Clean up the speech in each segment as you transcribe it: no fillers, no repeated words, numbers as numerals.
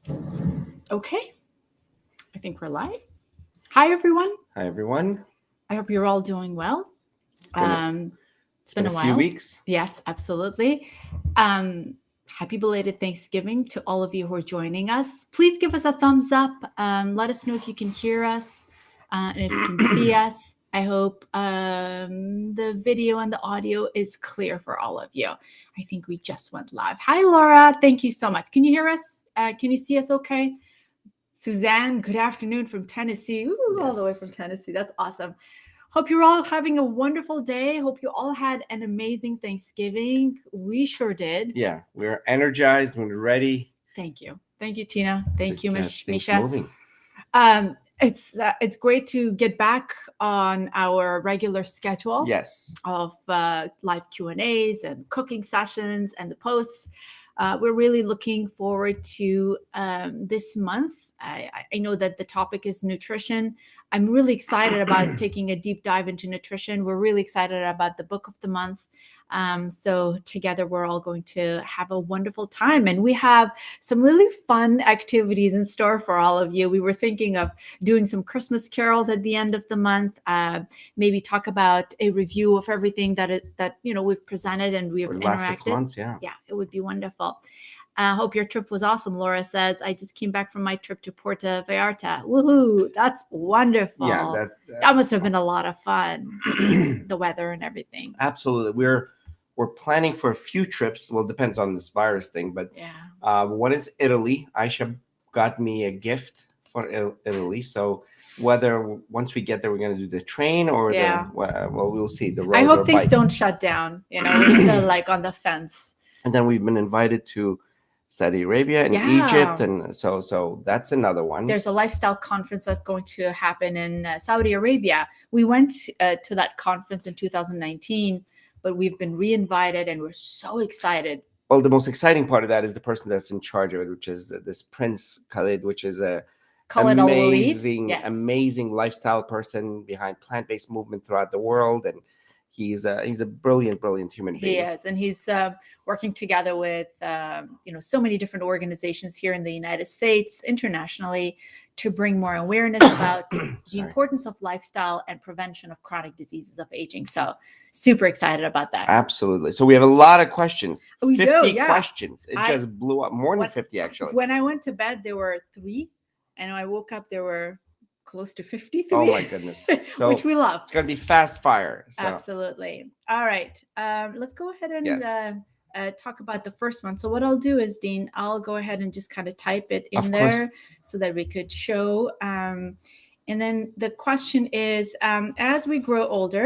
Okay, I think we're live. Hi, everyone. Hi, everyone. I hope you're all doing well. It's been a, Um, it's been been a a few while. weeks. Yes, absolutely. Happy belated Thanksgiving to all of you who are joining us. Please give us a thumbs up. Let us know if you can hear us and if you can see us. I hope the video and the audio is clear for all of you. I think we just went live. Hi, Laura. Thank you so much. Can you hear us? Can you see us okay? Suzanne, good afternoon from Tennessee. Ooh, all the way from Yes. Tennessee. That's awesome. Hope you're all having a wonderful day. Hope you all had an amazing Thanksgiving. We sure did. Yeah, we're energized. We're ready Thank you. Thank you, Tina. to Thank you, get things Misha. moving. It's great to get back on our regular schedule Yes. of live Q&As and cooking sessions and the posts. We're really looking forward to this month. I know that the topic is nutrition. I'm really excited about taking a deep dive into nutrition. We're really excited about the book of the month. So together we're all going to have a wonderful time, and we have some really fun activities in store for all of you. We were thinking of doing some Christmas carols at the end of the month. Maybe talk about a review of everything that we've presented and we've For the interacted. last 6 months, yeah. Yeah, it would be wonderful. I hope your trip was awesome. Laura says, I just came back from my trip to Puerto Vallarta. Woohoo! That's wonderful. Yeah, that must have been a lot of fun. The weather and everything. Absolutely. We're planning for a few trips. Well, it depends on this virus thing, but Yeah. one is Italy. Aisha got me a gift for Italy. So whether once we get there, we're going to do the train or Yeah. we'll see the road I or hope things bike. don't shut down. We're still like on the fence. And then we've been invited to Saudi Arabia and Yeah. Egypt, and so that's another one. There's a lifestyle conference that's going to happen in Saudi Arabia. We went to that conference in 2019, but we've been re-invited and we're so excited. Well, the most exciting part of that is the person that's in charge of it, which is this Prince Khalid, which is a Khalid Al-Walid. amazing, Yes. amazing lifestyle person behind plant-based movement throughout the world, and he's a brilliant, brilliant human being. He is, and he's working together with so many different organizations here in the United States, internationally, to bring more awareness about the importance of lifestyle and prevention of chronic diseases of aging. So super excited about that. Absolutely. So we have a lot of questions. We 50 do, yeah. questions. It just blew up. More than 50, actually. When I went to bed, there were 3, and when I woke up, there were close to 53. Oh my goodness. So which we love. It's going to be fast fire. So. Absolutely. All right. Let's go ahead and Yes. Talk about the first one. So what I'll do is, Dean, I'll go ahead and just kind of type it in Of there course. so that we could show. And then the question is, as we grow older,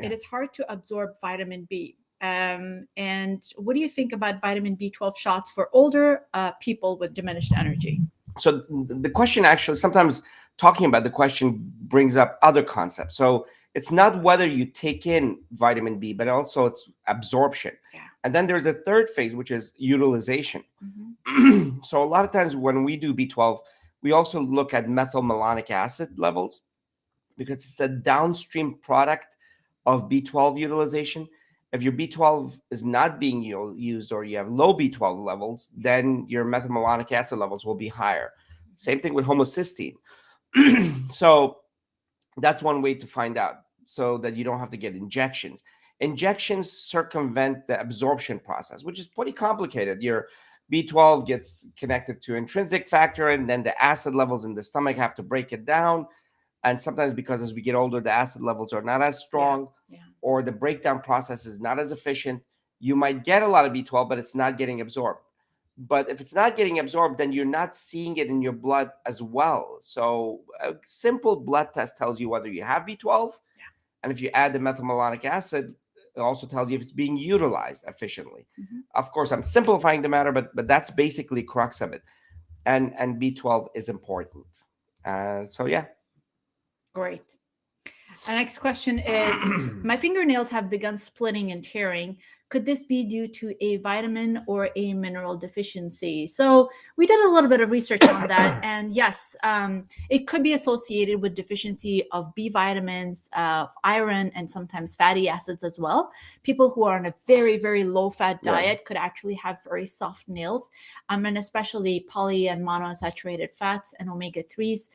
it is hard to absorb vitamin B. And what do you think about vitamin B12 shots for older people with diminished energy? So the question, actually, sometimes talking about the question brings up other concepts. So it's not whether you take in vitamin B, but also it's absorption. Yeah. And then there's a third phase, which is utilization. Mm-hmm. So a lot of times when we do B12, we also look at methylmalonic acid levels, because it's a downstream product of B12 utilization. If your B12 is not being used, or you have low B12 levels, then your methylmalonic acid levels will be higher. Same thing with homocysteine. So that's one way to find out, so that you don't have to get injections. Injections circumvent the absorption process, which is pretty complicated. Your B12 gets connected to intrinsic factor, and then the acid levels in the stomach have to break it down. And sometimes, because as we get older, the acid levels are not as strong, or the breakdown process is not as efficient, you might get a lot of B12, but it's not getting absorbed. But if it's not getting absorbed, then you're not seeing it in your blood as well. So a simple blood test tells you whether you have B12. And if you add the methylmalonic acid, it also tells you if it's being utilized efficiently. Mm-hmm. Of course, I'm simplifying the matter, but that's basically the crux of it. And B12 is important. So yeah. Great. Our next question is, my fingernails have begun splitting and tearing. Could this be due to a vitamin or a mineral deficiency? So we did a little bit of research on that. And yes, it could be associated with deficiency of B vitamins, iron, and sometimes fatty acids as well. People who are on a very, very low fat diet could actually have very soft nails, and especially poly and monounsaturated fats and omega-3s.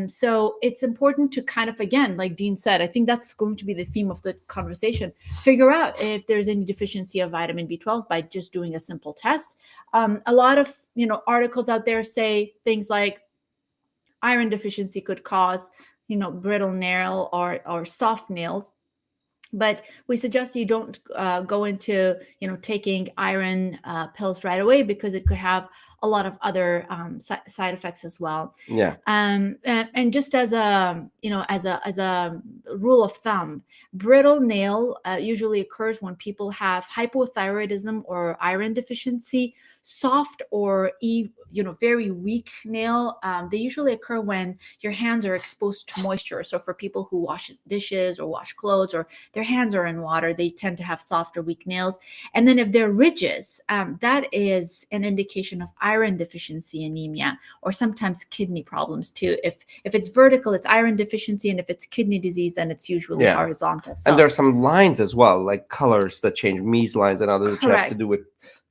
So it's important to kind of, again, like Dean said, I think that's going to be the theme of the conversation. Figure out if there's any deficiency of vitamin B12 by just doing a simple test. A lot of articles out there say things like iron deficiency could cause brittle nail or soft nails. But we suggest you don't go into taking iron pills right away, because it could have a lot of other side effects as well. Yeah. And just as a as a rule of thumb, brittle nail usually occurs when people have hypothyroidism or iron deficiency. Soft or very weak nail, they usually occur when your hands are exposed to moisture. So for people who wash dishes or wash clothes, or their hands are in water, they tend to have soft or weak nails. And then if they're ridges, that is an indication of iron deficiency anemia, or sometimes kidney problems too. If it's vertical, it's iron deficiency, and if it's kidney disease, then it's usually horizontal. So, and there's some lines as well, like colors that change, Mies lines and others, which have to do with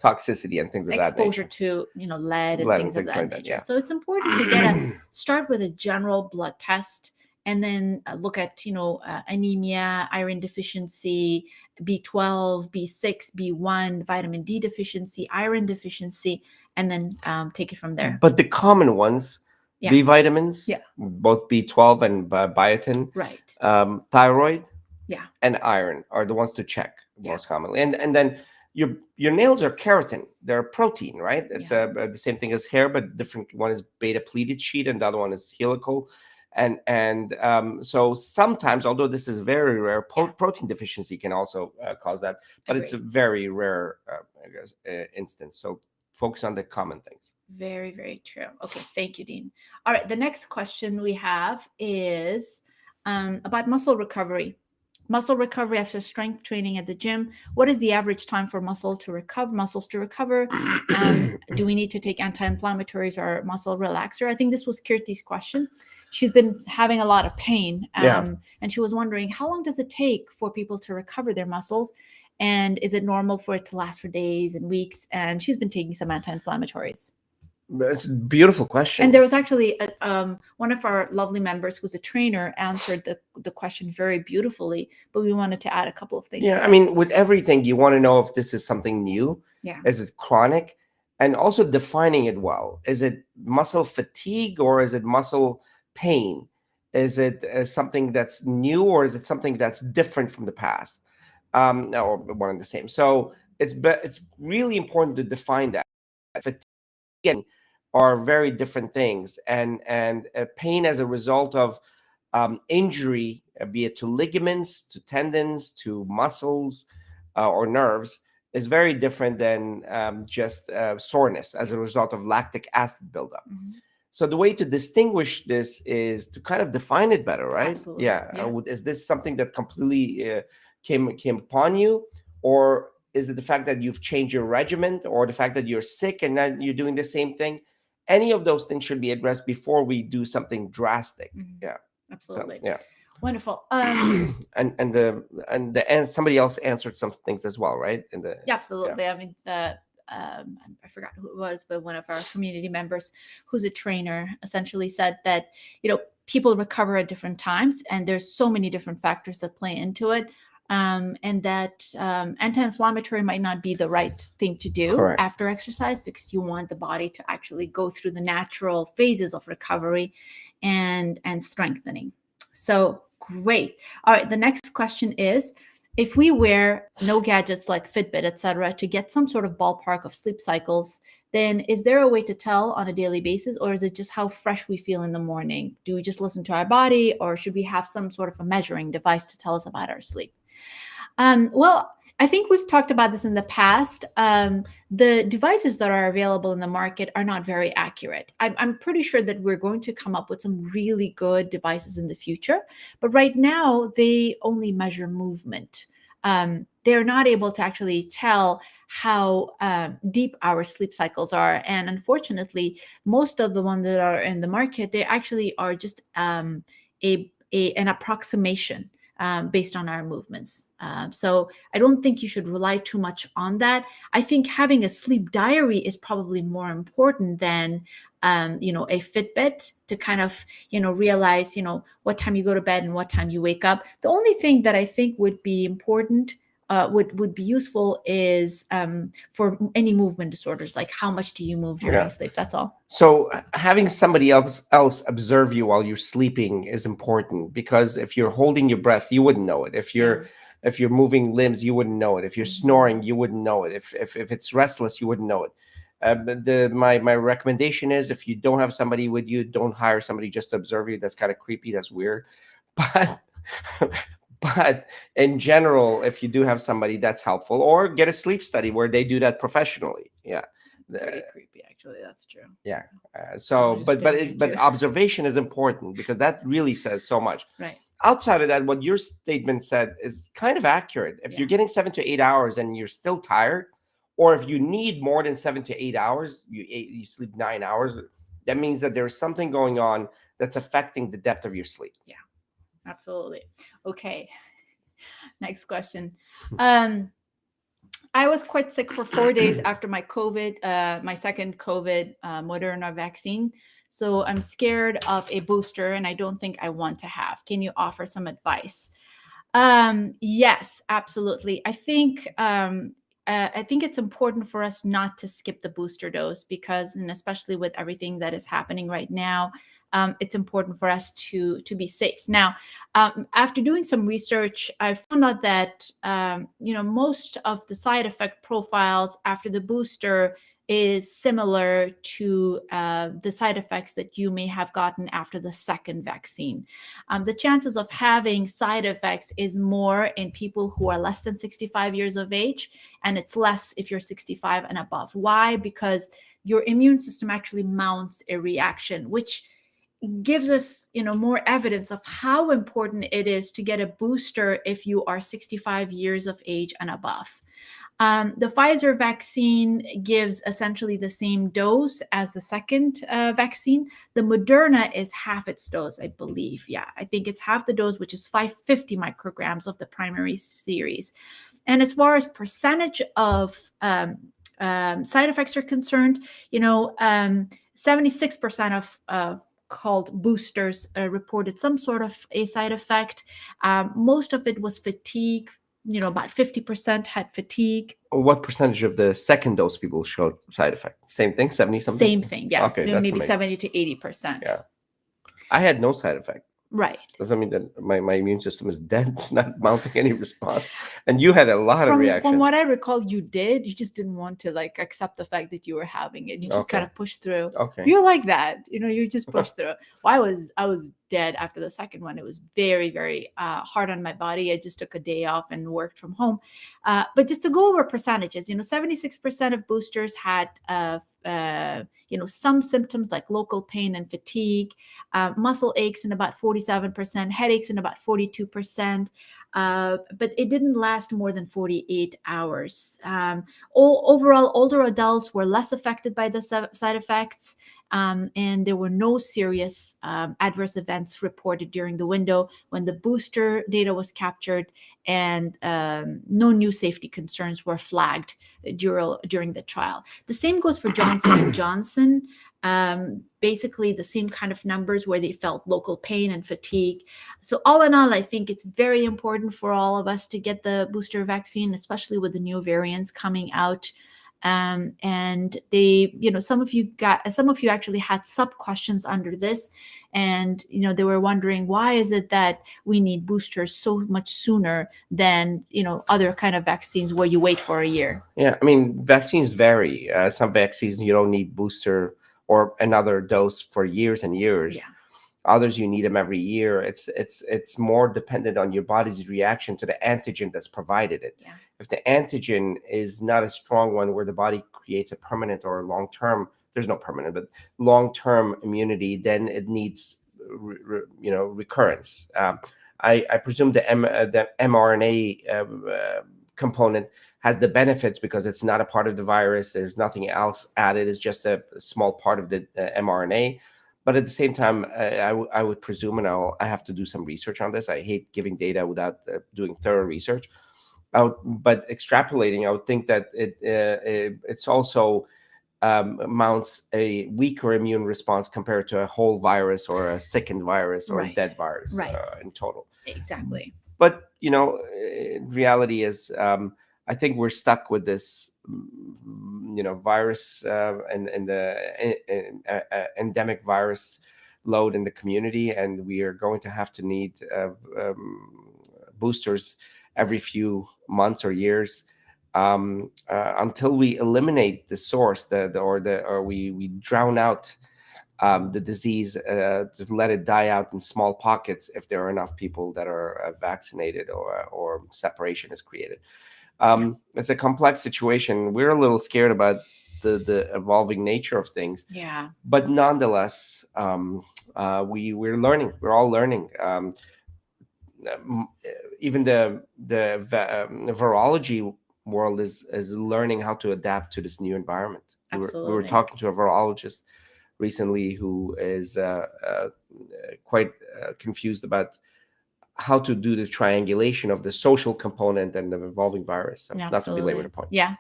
toxicity and things of that nature. Exposure to lead and things of that nature. So it's important to start with a general blood test, and then look at anemia, iron deficiency, B12, B6, B1, vitamin D deficiency, iron deficiency, and then take it from there. But the common ones, B vitamins, both B12 and biotin, right, thyroid, and iron are the ones to check most commonly. And then your nails are keratin. They're protein, right? It's the same thing as hair, but different. One is beta pleated sheet, and the other one is helical. And so sometimes, although this is very rare, protein deficiency can also cause that, but it's a very rare instance. So focus on the common things. Very, very true. Okay, thank you, Dean. All right, the next question we have is about muscle recovery. Muscle recovery after strength training at the gym. What is the average time for muscles to recover? Do we need to take anti-inflammatories or muscle relaxer? I think this was Kirti's question. She's been having a lot of pain, and she was wondering, how long does it take for people to recover their muscles? And is it normal for it to last for days and weeks? And she's been taking some anti-inflammatories. That's a beautiful question. And there was actually one of our lovely members who's a trainer answered the question very beautifully, but we wanted to add a couple of things. Yeah, I mean, with everything, you want to know if this is something new. Yeah. Is it chronic? And also defining it well. Is it muscle fatigue, or is it muscle pain? Is it something that's new, or is it something that's different from the past? Or one and the same. So it's really important to define that. Fatigue are very different things, and pain as a result of injury, be it to ligaments, to tendons, to muscles, or nerves, is very different than just soreness as a result of lactic acid buildup. Mm-hmm. So the way to distinguish this is to kind of define it better, right? Absolutely. Is this something that completely came upon you, or is it the fact that you've changed your regimen, or the fact that you're sick and then you're doing the same thing? Any of those things should be addressed before we do something drastic. Mm-hmm. Yeah, absolutely. So, wonderful. And somebody else answered some things as well, right? Absolutely. I mean, I forgot who it was, but one of our community members who's a trainer essentially said that people recover at different times, and there's so many different factors that play into it. And that anti-inflammatory might not be the right thing to do after exercise, because you want the body to actually go through the natural phases of recovery and strengthening. So great. All right. The next question is, if we wear no gadgets like Fitbit, etc., to get some sort of ballpark of sleep cycles, then is there a way to tell on a daily basis, or is it just how fresh we feel in the morning? Do we just listen to our body, or should we have some sort of a measuring device to tell us about our sleep? Well, I think we've talked about this in the past. The devices that are available in the market are not very accurate. I'm pretty sure that we're going to come up with some really good devices in the future, but right now they only measure movement. They they're not able to actually tell how deep our sleep cycles are. And unfortunately, most of the ones that are in the market, they actually are just an approximation based on our movements. So I don't think you should rely too much on that. I think having a sleep diary is probably more important than a Fitbit to kind of, realize, what time you go to bed and what time you wake up. The only thing that I think would be important, would be useful, is for any movement disorders, like how much do you move during sleep? That's all. So having somebody else observe you while you're sleeping is important, because if you're holding your breath, you wouldn't know it. If you're moving limbs, you wouldn't know it. If you're snoring, you wouldn't know it. If it's restless, you wouldn't know it. My recommendation is, if you don't have somebody with you, don't hire somebody just to observe you. That's kind of creepy. That's weird. But in general, if you do have somebody, that's helpful. Or get a sleep study where they do that professionally. Yeah. Very creepy, actually. That's true. Yeah. But observation is important, because that really says so much. Right. Outside of that, what your statement said is kind of accurate. If you're getting 7 to 8 hours and you're still tired, or if you need more than 7 to 8 hours, you sleep 9 hours, that means that there's something going on that's affecting the depth of your sleep. Yeah, absolutely. Okay. Next question. I was quite sick for 4 days after my second COVID Moderna vaccine. So I'm scared of a booster, and I don't think I want to have. Can you offer some advice? Yes, absolutely. I think it's important for us not to skip the booster dose, because, and especially with everything that is happening right now, it's important for us to be safe. Now, after doing some research, I found out that most of the side effect profiles after the booster is similar to the side effects that you may have gotten after the second vaccine. The chances of having side effects is more in people who are less than 65 years of age, and it's less if you're 65 and above. Why? Because your immune system actually mounts a reaction, which gives us, more evidence of how important it is to get a booster if you are 65 years of age and above. The Pfizer vaccine gives essentially the same dose as the second vaccine. The Moderna is half its dose, I believe. Yeah, I think it's half the dose, which is 550 micrograms of the primary series. And as far as percentage of side effects are concerned, 76% of called boosters reported some sort of a side effect. Most of it was fatigue. About 50% had fatigue. What percentage of the second dose people showed side effects? Same thing, 70 something? Same thing, yeah. Okay, maybe amazing. 70 to 80%. Yeah. I had no side effect. Right. Doesn't mean that my immune system is dead. It's not mounting any response. And you had a lot of reaction. From what I recall, you just didn't want to accept the fact that you were having it. You just kind of pushed through. Okay. You're like that. You just pushed through. Well, I was dead after the second one. It was very, very hard on my body. I just took a day off and worked from home. But just to go over percentages, 76% of boosters had some symptoms like local pain and fatigue, muscle aches in about 47%, headaches in about 42%, but it didn't last more than 48 hours. Overall, older adults were less affected by the side effects, and there were no serious adverse events reported during the window when the booster data was captured, and no new safety concerns were flagged during the trial. The same goes for Johnson & Johnson. Basically the same kind of numbers where they felt local pain and fatigue. So all in all, I think it's very important for all of us to get the booster vaccine, especially with the new variants coming out. And they, some of you actually had sub questions under this, and they were wondering, why is it that we need boosters so much sooner than other kind of vaccines where you wait for a year? Yeah, I mean, vaccines vary. Some vaccines you don't need booster or another dose for years and years. Yeah. Others you need them every year. It's more dependent on your body's reaction to the antigen that's provided it. Yeah. If the antigen is not a strong one where the body creates a permanent or long-term, there's no permanent, but long-term immunity, then it needs recurrence. I presume the mRNA component has the benefits because it's not a part of the virus. There's nothing else added. It's just a small part of the mRNA. But at the same time, I would presume, and I have to do some research on this. I hate giving data without doing thorough research. But extrapolating, I would think that it's also mounts a weaker immune response compared to a whole virus or a sickened virus or a dead virus in total. Exactly. But, reality is, I think we're stuck with this, virus and the endemic virus load in the community, and we are going to have to need boosters every few months or years until we eliminate the source, or we drown out the disease, to let it die out in small pockets if there are enough people that are vaccinated or separation is created. It's a complex situation. We're a little scared about the evolving nature of things. Yeah. But nonetheless, we're learning. We're all learning. Even the virology world is learning how to adapt to this new environment. Absolutely. We were talking to a virologist recently who is quite confused about how to do the triangulation of the social component and the evolving virus. So not to belabor the point. Yeah.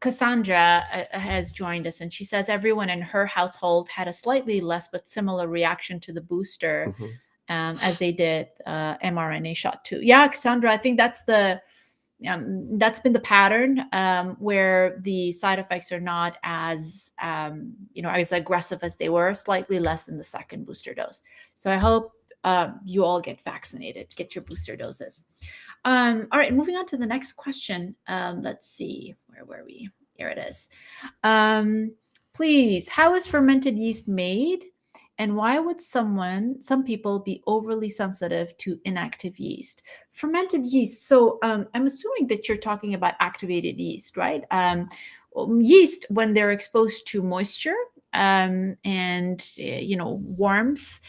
Cassandra has joined us, and she says everyone in her household had a slightly less but similar reaction to the booster as they did mRNA shot too. Yeah, Cassandra, I think that's been the pattern where the side effects are not as as aggressive as they were, slightly less than the second booster dose. So I hope you all get vaccinated, get your booster doses. All right, moving on to the next question. Let's see, where were we? Here it is. Please, how is fermented yeast made? And why would some people be overly sensitive to inactive yeast? Fermented yeast. So I'm assuming that you're talking about activated yeast, right? Yeast, when they're exposed to moisture and warmth,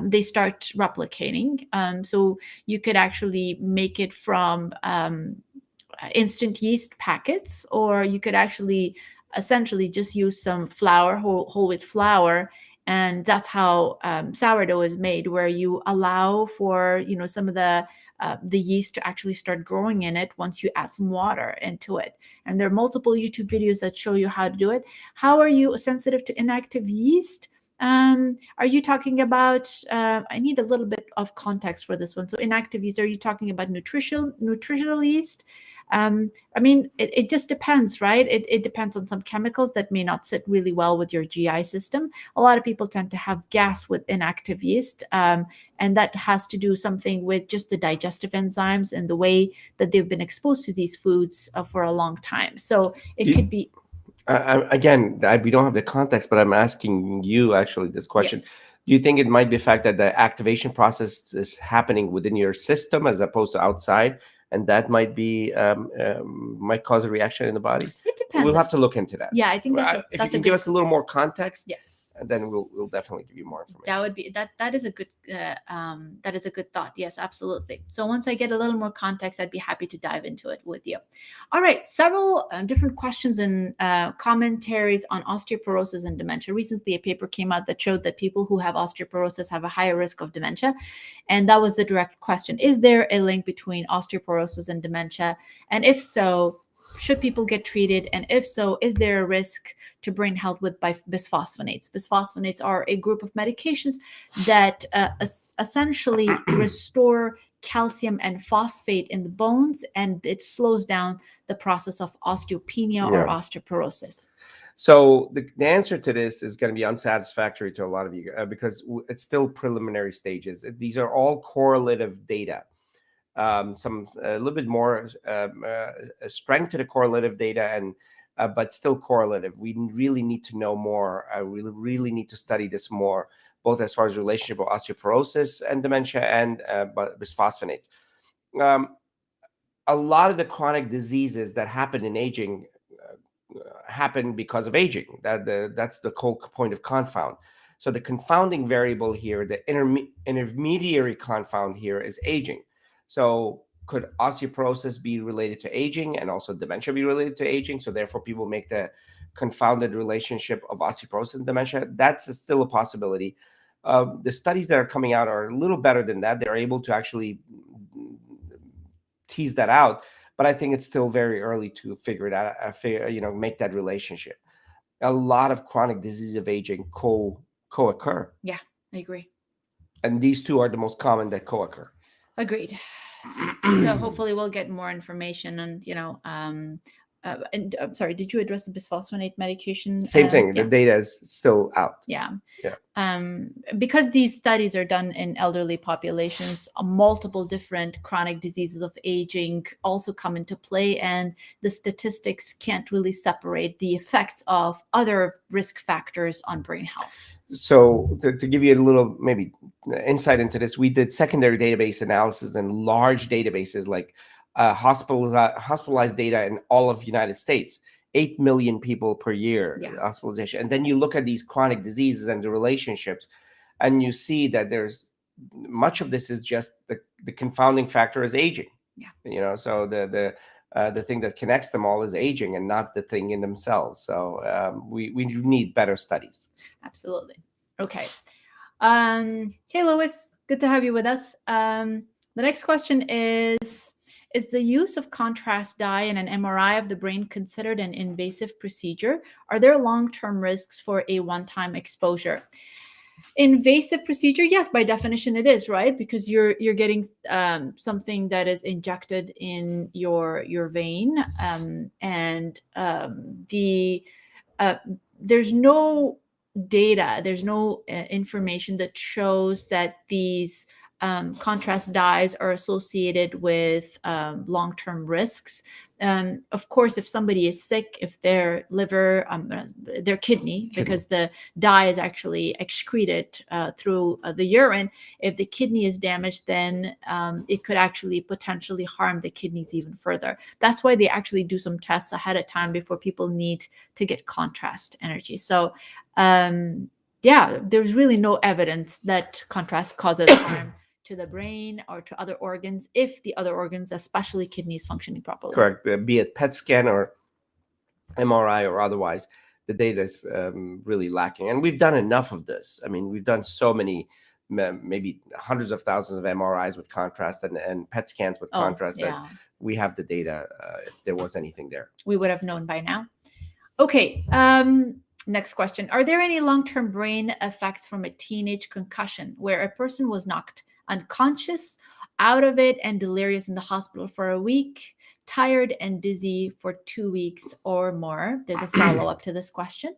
they start replicating. So you could actually make it from instant yeast packets, or you could actually essentially just use some flour, whole wheat flour. And that's how sourdough is made, where you allow for some of the yeast to actually start growing in it once you add some water into it. And there are multiple YouTube videos that show you how to do it. How are you sensitive to inactive yeast? Are you talking about? I need a little bit of context for this one. So inactive yeast. Are you talking about nutritional yeast? It just depends, right? It depends on some chemicals that may not sit really well with your GI system. A lot of people tend to have gas with inactive yeast, and that has to do something with just the digestive enzymes and the way that they've been exposed to these foods for a long time. So it could be. Again, we don't have the context, but I'm asking you actually this question. Yes. Do you think it might be the fact that the activation process is happening within your system as opposed to outside? And that might cause a reaction in the body. It depends. We'll have to look into that. Yeah, I think if you can give us a little more context, yes, and then we'll definitely give you more information. That would be that is a good thought. Yes, absolutely. So once I get a little more context, I'd be happy to dive into it with you. All right, several different questions and commentaries on osteoporosis and dementia. Recently, a paper came out that showed that people who have osteoporosis have a higher risk of dementia, and that was the direct question: is there a link between osteoporosis and dementia? And if so, should people get treated? And if so, is there a risk to brain health with bisphosphonates? Bisphosphonates are a group of medications that essentially restore calcium and phosphate in the bones, and it slows down the process of osteopenia or osteoporosis. So the answer to this is going to be unsatisfactory to a lot of you because it's still preliminary stages. These are all correlative data. Some a little bit more strength to the correlative data, and but still correlative. We really need to know more. We really need to study this more, both as far as relationship of osteoporosis and dementia and bisphosphonates. A lot of the chronic diseases that happen in aging happen because of aging. That's the whole point of confound. So the confounding variable here, the intermediary confound here, is aging. So could osteoporosis be related to aging and also dementia be related to aging? So therefore people make the confounded relationship of osteoporosis and dementia. That's still a possibility. The studies that are coming out are a little better than that. They're able to actually tease that out, but I think it's still very early to figure it out, make that relationship. A lot of chronic disease of aging co-occur. Yeah, I agree. And these two are the most common that co-occur. Agreed. So hopefully we'll get more information and, and I'm sorry, did you address the bisphosphonate medication? Same thing. Yeah. The data is still out. Yeah. Yeah. Because these studies are done in elderly populations, multiple different chronic diseases of aging also come into play, and the statistics can't really separate the effects of other risk factors on brain health. So to give you a little maybe insight into this, we did secondary database analysis in large databases like hospitalized data in all of the United States, 8 million people per year hospitalization. And then you look at these chronic diseases and the relationships, and you see that there's much of this is just the confounding factor is aging. Yeah. So the thing that connects them all is aging and not the thing in themselves. So we need better studies. Absolutely. Okay. Hey, Lois, good to have you with us. The next question is the use of contrast dye in an MRI of the brain considered an invasive procedure? Are there long-term risks for a one-time exposure? Invasive procedure, yes, by definition it is, right? Because you're getting something that is injected in your vein, and there's no data, there's no information that shows that these contrast dyes are associated with long-term risks. Of course, if somebody is sick, if their liver, their kidney, because the dye is actually excreted through the urine, if the kidney is damaged, then it could actually potentially harm the kidneys even further. That's why they actually do some tests ahead of time before people need to get contrast energy. So there's really no evidence that contrast causes harm to the brain or to other organs if the other organs, especially kidneys, functioning properly. Correct. Be it PET scan or MRI or otherwise, the data is really lacking. And we've done enough of this. I mean, we've done so many, maybe hundreds of thousands of MRIs with contrast and PET scans with contrast that we have the data if there was anything there. We would have known by now. Okay. Next question. Are there any long-term brain effects from a teenage concussion where a person was knocked unconscious, out of it, and delirious in the hospital for a week, tired and dizzy for 2 weeks or more? There's a follow-up to this question.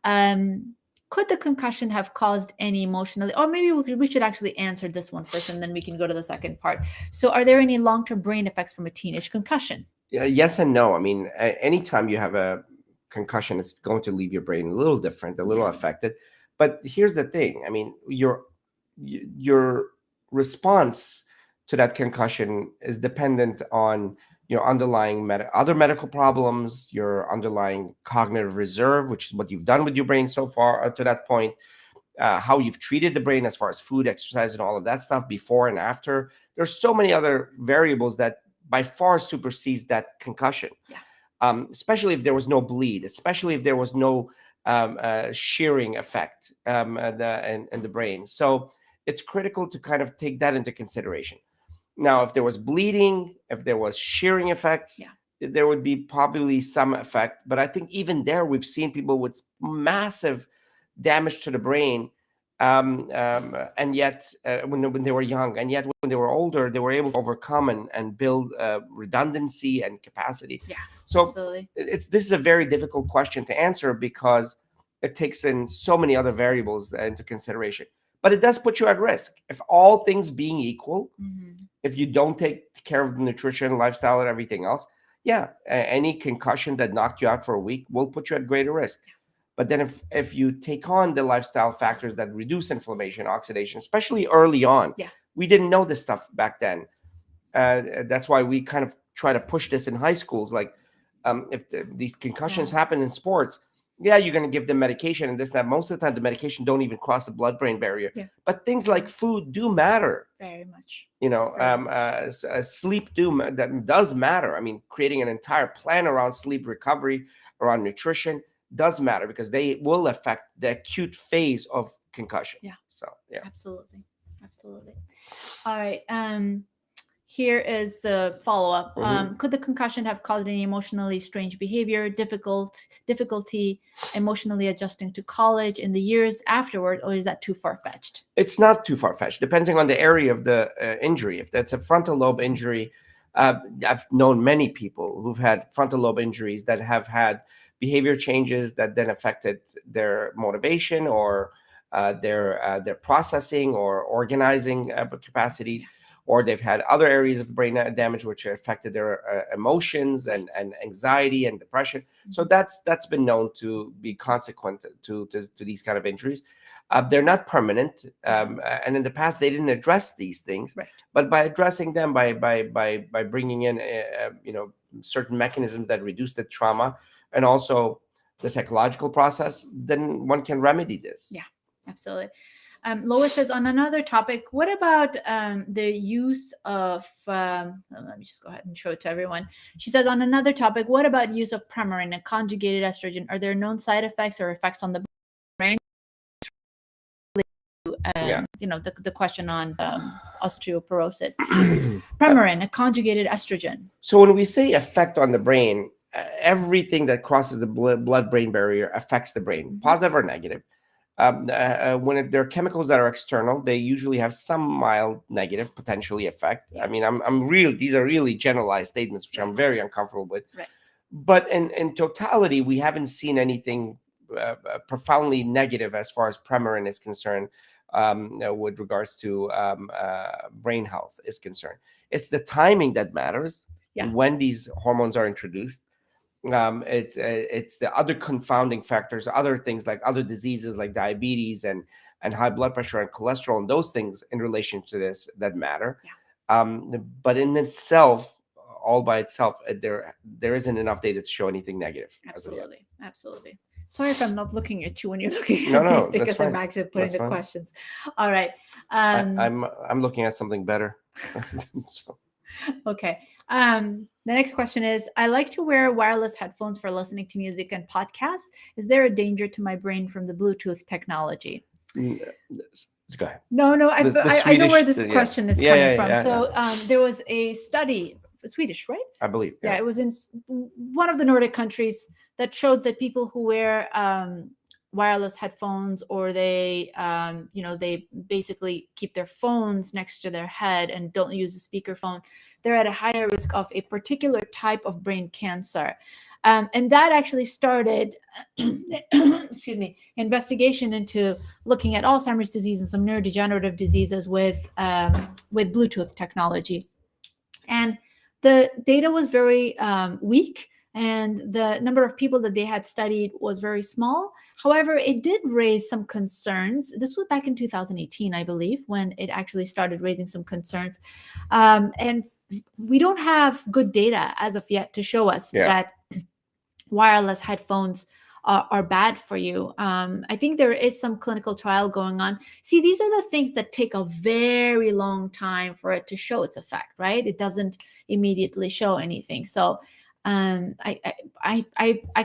Could the concussion have caused any emotional, or maybe we should actually answer this one first and then we can go to the second part. So are there any long-term brain effects from a teenage concussion? Yes and no. I mean, anytime you have a concussion, it's going to leave your brain a little different, a little affected. But here's the thing. I mean, your response to that concussion is dependent on your underlying other medical problems, your underlying cognitive reserve, which is what you've done with your brain so far up to that point, how you've treated the brain as far as food, exercise, and all of that stuff before and after. There's so many other variables that by far supersedes that concussion. Especially if there was no bleed, especially if there was no shearing effect in the brain. So it's critical to kind of take that into consideration. Now, if there was bleeding, if there was shearing effects, there would be probably some effect. But I think even there, we've seen people with massive damage to the brain, and yet when they were young, and yet when they were older, they were able to overcome and build redundancy and capacity. So absolutely. This is a very difficult question to answer because it takes in so many other variables into consideration. But it does put you at risk. If all things being equal, if you don't take care of the nutrition, lifestyle, and everything else, any concussion that knocked you out for a week will put you at greater risk. But then if you take on the lifestyle factors that reduce inflammation, oxidation, especially early on, we didn't know this stuff back then. That's why we kind of try to push this in high schools. Like if these concussions happen in sports, yeah, you're going to give them medication and this, that. Most of the time, the medication don't even cross the blood-brain barrier. Yeah. But things like food do matter. Very much. You know, Very much. sleep that does matter. I mean, creating an entire plan around sleep recovery, around nutrition does matter, because they will affect the acute phase of concussion. Yeah. So yeah. Absolutely. Absolutely. All right. Here is the follow-up. Could the concussion have caused any emotionally strange behavior, difficulty emotionally adjusting to college in the years afterward, or is that too far-fetched? It's not too far-fetched, depending on the area of the injury. If that's a frontal lobe injury, I've known many people who've had frontal lobe injuries that have had behavior changes that then affected their motivation or their processing or organizing capacities, or they've had other areas of brain damage which affected their emotions and anxiety and depression. So that's been known to be consequent to these kind of injuries. They're not permanent, and in the past they didn't address these things. Right. But by addressing them, by bringing in certain mechanisms that reduce the trauma and also the psychological process, then one can remedy this. Yeah, absolutely. Lois says, on another topic, what about the use of, let me just go ahead and show it to everyone. She says, on another topic, what about use of Premarin, a conjugated estrogen? Are there known side effects or effects on the brain? The question on osteoporosis. Premarin, a conjugated estrogen. So when we say effect on the brain, everything that crosses the blood-brain barrier affects the brain, positive or negative. When there are chemicals that are external, they usually have some mild negative potentially effect. I mean, these are really generalized statements, which I'm very uncomfortable with. Right. But in totality, we haven't seen anything profoundly negative as far as Premarin is concerned, with regards to brain health is concerned. It's the timing that matters when these hormones are introduced. It's the other confounding factors, other things like other diseases like diabetes and high blood pressure and cholesterol, and those things in relation to this that matter. But in itself, all by itself, there isn't enough data to show anything negative. Absolutely. Sorry if I'm not looking at you when you're looking at these, because I'm actually putting the questions. All right. I'm looking at something better. Okay. The next question is, I like to wear wireless headphones for listening to music and podcasts. Is there a danger to my brain from the Bluetooth technology? Go ahead. No, I know where this question is coming from. So there was a study, Swedish, right? I believe. Yeah, it was in one of the Nordic countries that showed that people who wear wireless headphones, or they basically keep their phones next to their head and don't use a speakerphone, they're at a higher risk of a particular type of brain cancer. And that actually started, investigation into looking at Alzheimer's disease and some neurodegenerative diseases with Bluetooth technology. And the data was very weak, and the number of people that they had studied was very small. However, it did raise some concerns. This was back in 2018, I believe, when it actually started raising some concerns. And we don't have good data as of yet to show us that wireless headphones are bad for you. I think there is some clinical trial going on. See, these are the things that take a very long time for it to show its effect, right? It doesn't immediately show anything. So I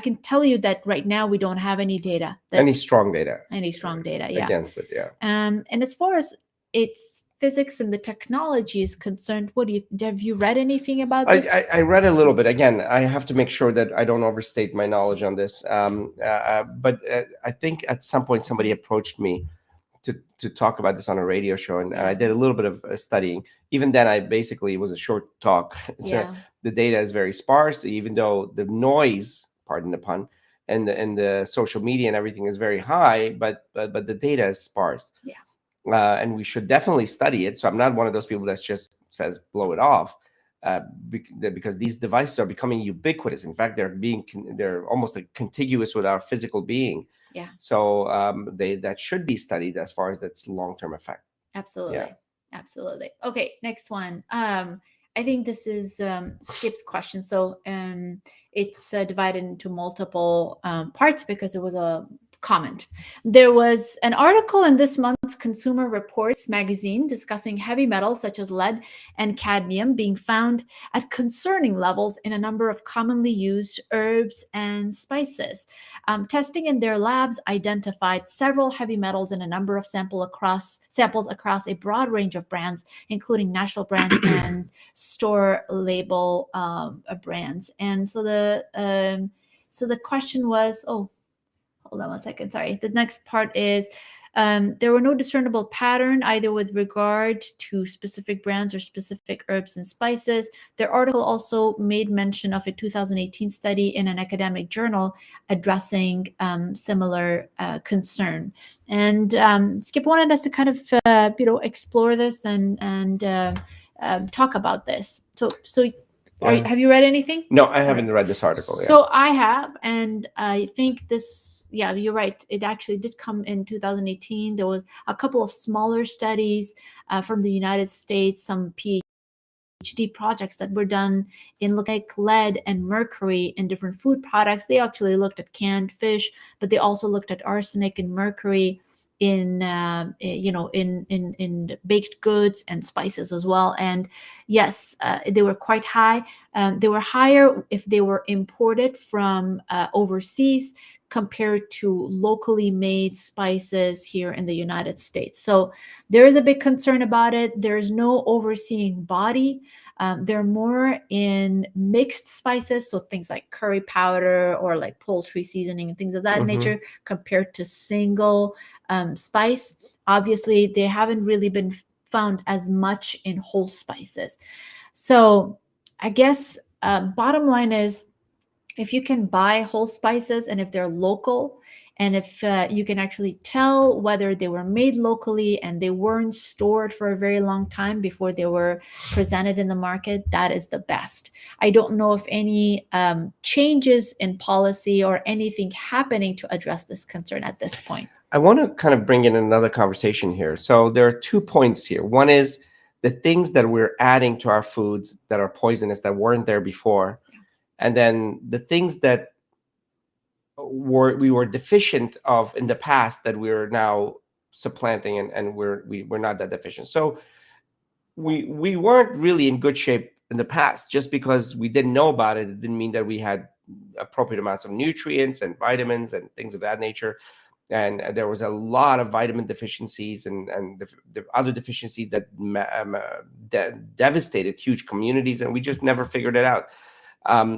can tell you that right now we don't have any data. Any strong data against it, And as far as its physics and the technology is concerned, have you read anything about this? I read a little bit. Again, I have to make sure that I don't overstate my knowledge on this. But I think at some point somebody approached me to talk about this on a radio show, and I did a little bit of studying. Even then, it was a short talk. The data is very sparse, even though the noise, pardon the pun, and the social media and everything is very high, but the data is sparse. And we should definitely study it. So I'm not one of those people that just says blow it off, because these devices are becoming ubiquitous. In fact, they're almost contiguous with our physical being. So that should be studied as far as that's long-term effect. Absolutely. Okay, next one. I think this is Skip's question. So it's divided into multiple parts because it was a comment. There was an article in this month's Consumer Reports magazine discussing heavy metals such as lead and cadmium being found at concerning levels in a number of commonly used herbs and spices. Testing in their labs identified several heavy metals in a number of samples across a broad range of brands, including national brands and store label brands. And so the question was, hold on one second. Sorry. The next part is there were no discernible pattern either with regard to specific brands or specific herbs and spices. Their article also made mention of a 2018 study in an academic journal addressing similar concern. And Skip wanted us to kind of explore this and talk about this. So have you read anything? No, I haven't read this article. So I have, and I think this, you're right. It actually did come in 2018. There was a couple of smaller studies from the United States, some PhD projects that were done in looking at lead and mercury in different food products. They actually looked at canned fish, but they also looked at arsenic and mercury in baked goods and spices as well. And yes, they were quite high. They were higher if they were imported from overseas compared to locally made spices here in the United States. So there is a big concern about it. There is no overseeing body. They're more in mixed spices, so things like curry powder or like poultry seasoning and things of that nature, compared to single spice. Obviously, they haven't really been found as much in whole spices. So I guess bottom line is, if you can buy whole spices and if they're local, and if you can actually tell whether they were made locally and they weren't stored for a very long time before they were presented in the market, that is the best. I don't know if any changes in policy or anything happening to address this concern at this point. I want to kind of bring in another conversation here. So there are 2 points here. One is the things that we're adding to our foods that are poisonous that weren't there before. And then the things that we were deficient of in the past that we're now supplanting, and we're not that deficient. So we weren't really in good shape in the past. Just because we didn't know about it, it didn't mean that we had appropriate amounts of nutrients and vitamins and things of that nature. And there was a lot of vitamin deficiencies and the other deficiencies that devastated huge communities, and we just never figured it out.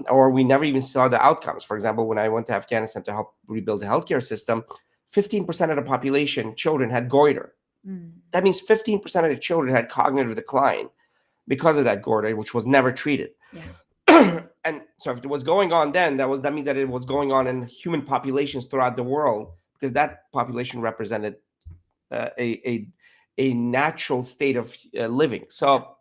Or we never even saw the outcomes. For example, when I went to Afghanistan to help rebuild the healthcare system, 15% of the population, children, had goiter. That means 15% of the children had cognitive decline because of that goiter, which was never treated. And so if it was going on then, that means that it was going on in human populations throughout the world, because that population represented a natural state of living. So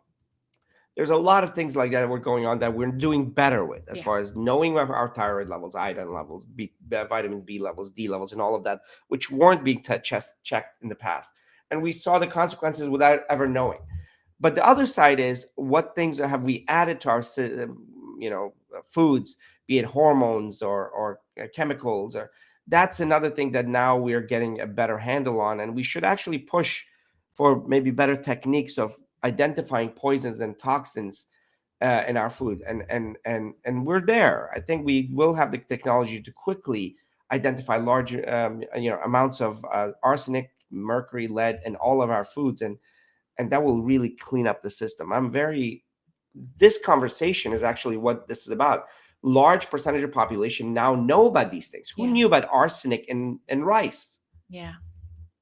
there's a lot of things like that were going on that we're doing better with, as far as knowing our thyroid levels, iodine levels, vitamin B levels, D levels, and all of that, which weren't being checked in the past. And we saw the consequences without ever knowing. But the other side is, what things have we added to our foods, be it hormones or chemicals, or that's another thing that now we're getting a better handle on. And we should actually push for maybe better techniques of identifying poisons and toxins in our food, and we're there. I think we will have the technology to quickly identify large amounts of arsenic, mercury, lead in all of our foods, and that will really clean up the system. This conversation is actually what this is about. Large percentage of population now know about these things. Who knew about arsenic in rice? Yeah,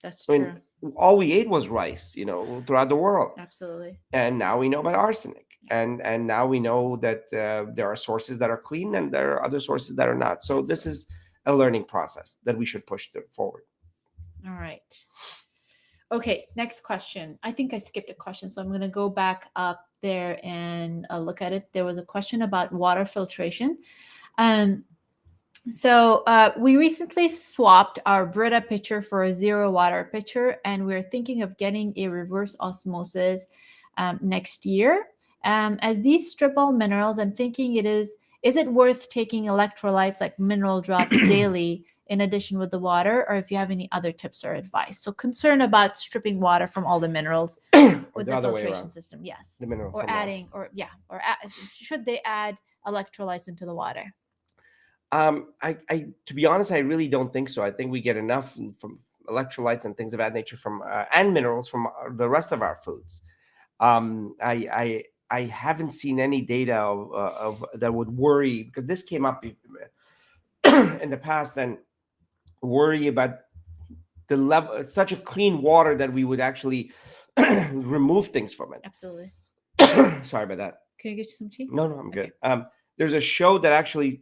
that's true. All we ate was rice, throughout the world. Absolutely. And now we know about arsenic, and now we know that there are sources that are clean and there are other sources that are not. So this is a learning process that we should push forward. All right. Okay, next question. I think I skipped a question, so I'm going to go back up there and look at it. There was a question about water filtration. So we recently swapped our Brita pitcher for a zero water pitcher, and we're thinking of getting a reverse osmosis next year. As these strip all minerals, I'm thinking is it worth taking electrolytes like mineral drops daily in addition with the water, or if you have any other tips or advice? So concern about stripping water from all the minerals or with the the other way filtration around, system. Yes. the mineral Or from water. adding, or yeah, or should they add electrolytes into the water? To be honest, I really don't think so. I think we get enough from electrolytes and things of that nature from and minerals from the rest of our foods. I haven't seen any data of that would worry, because this came up in the past, and worry about the level, such a clean water that we would actually remove things from it. Absolutely. Sorry about that. Can you get you some tea? No, I'm Okay. good. There's a show that actually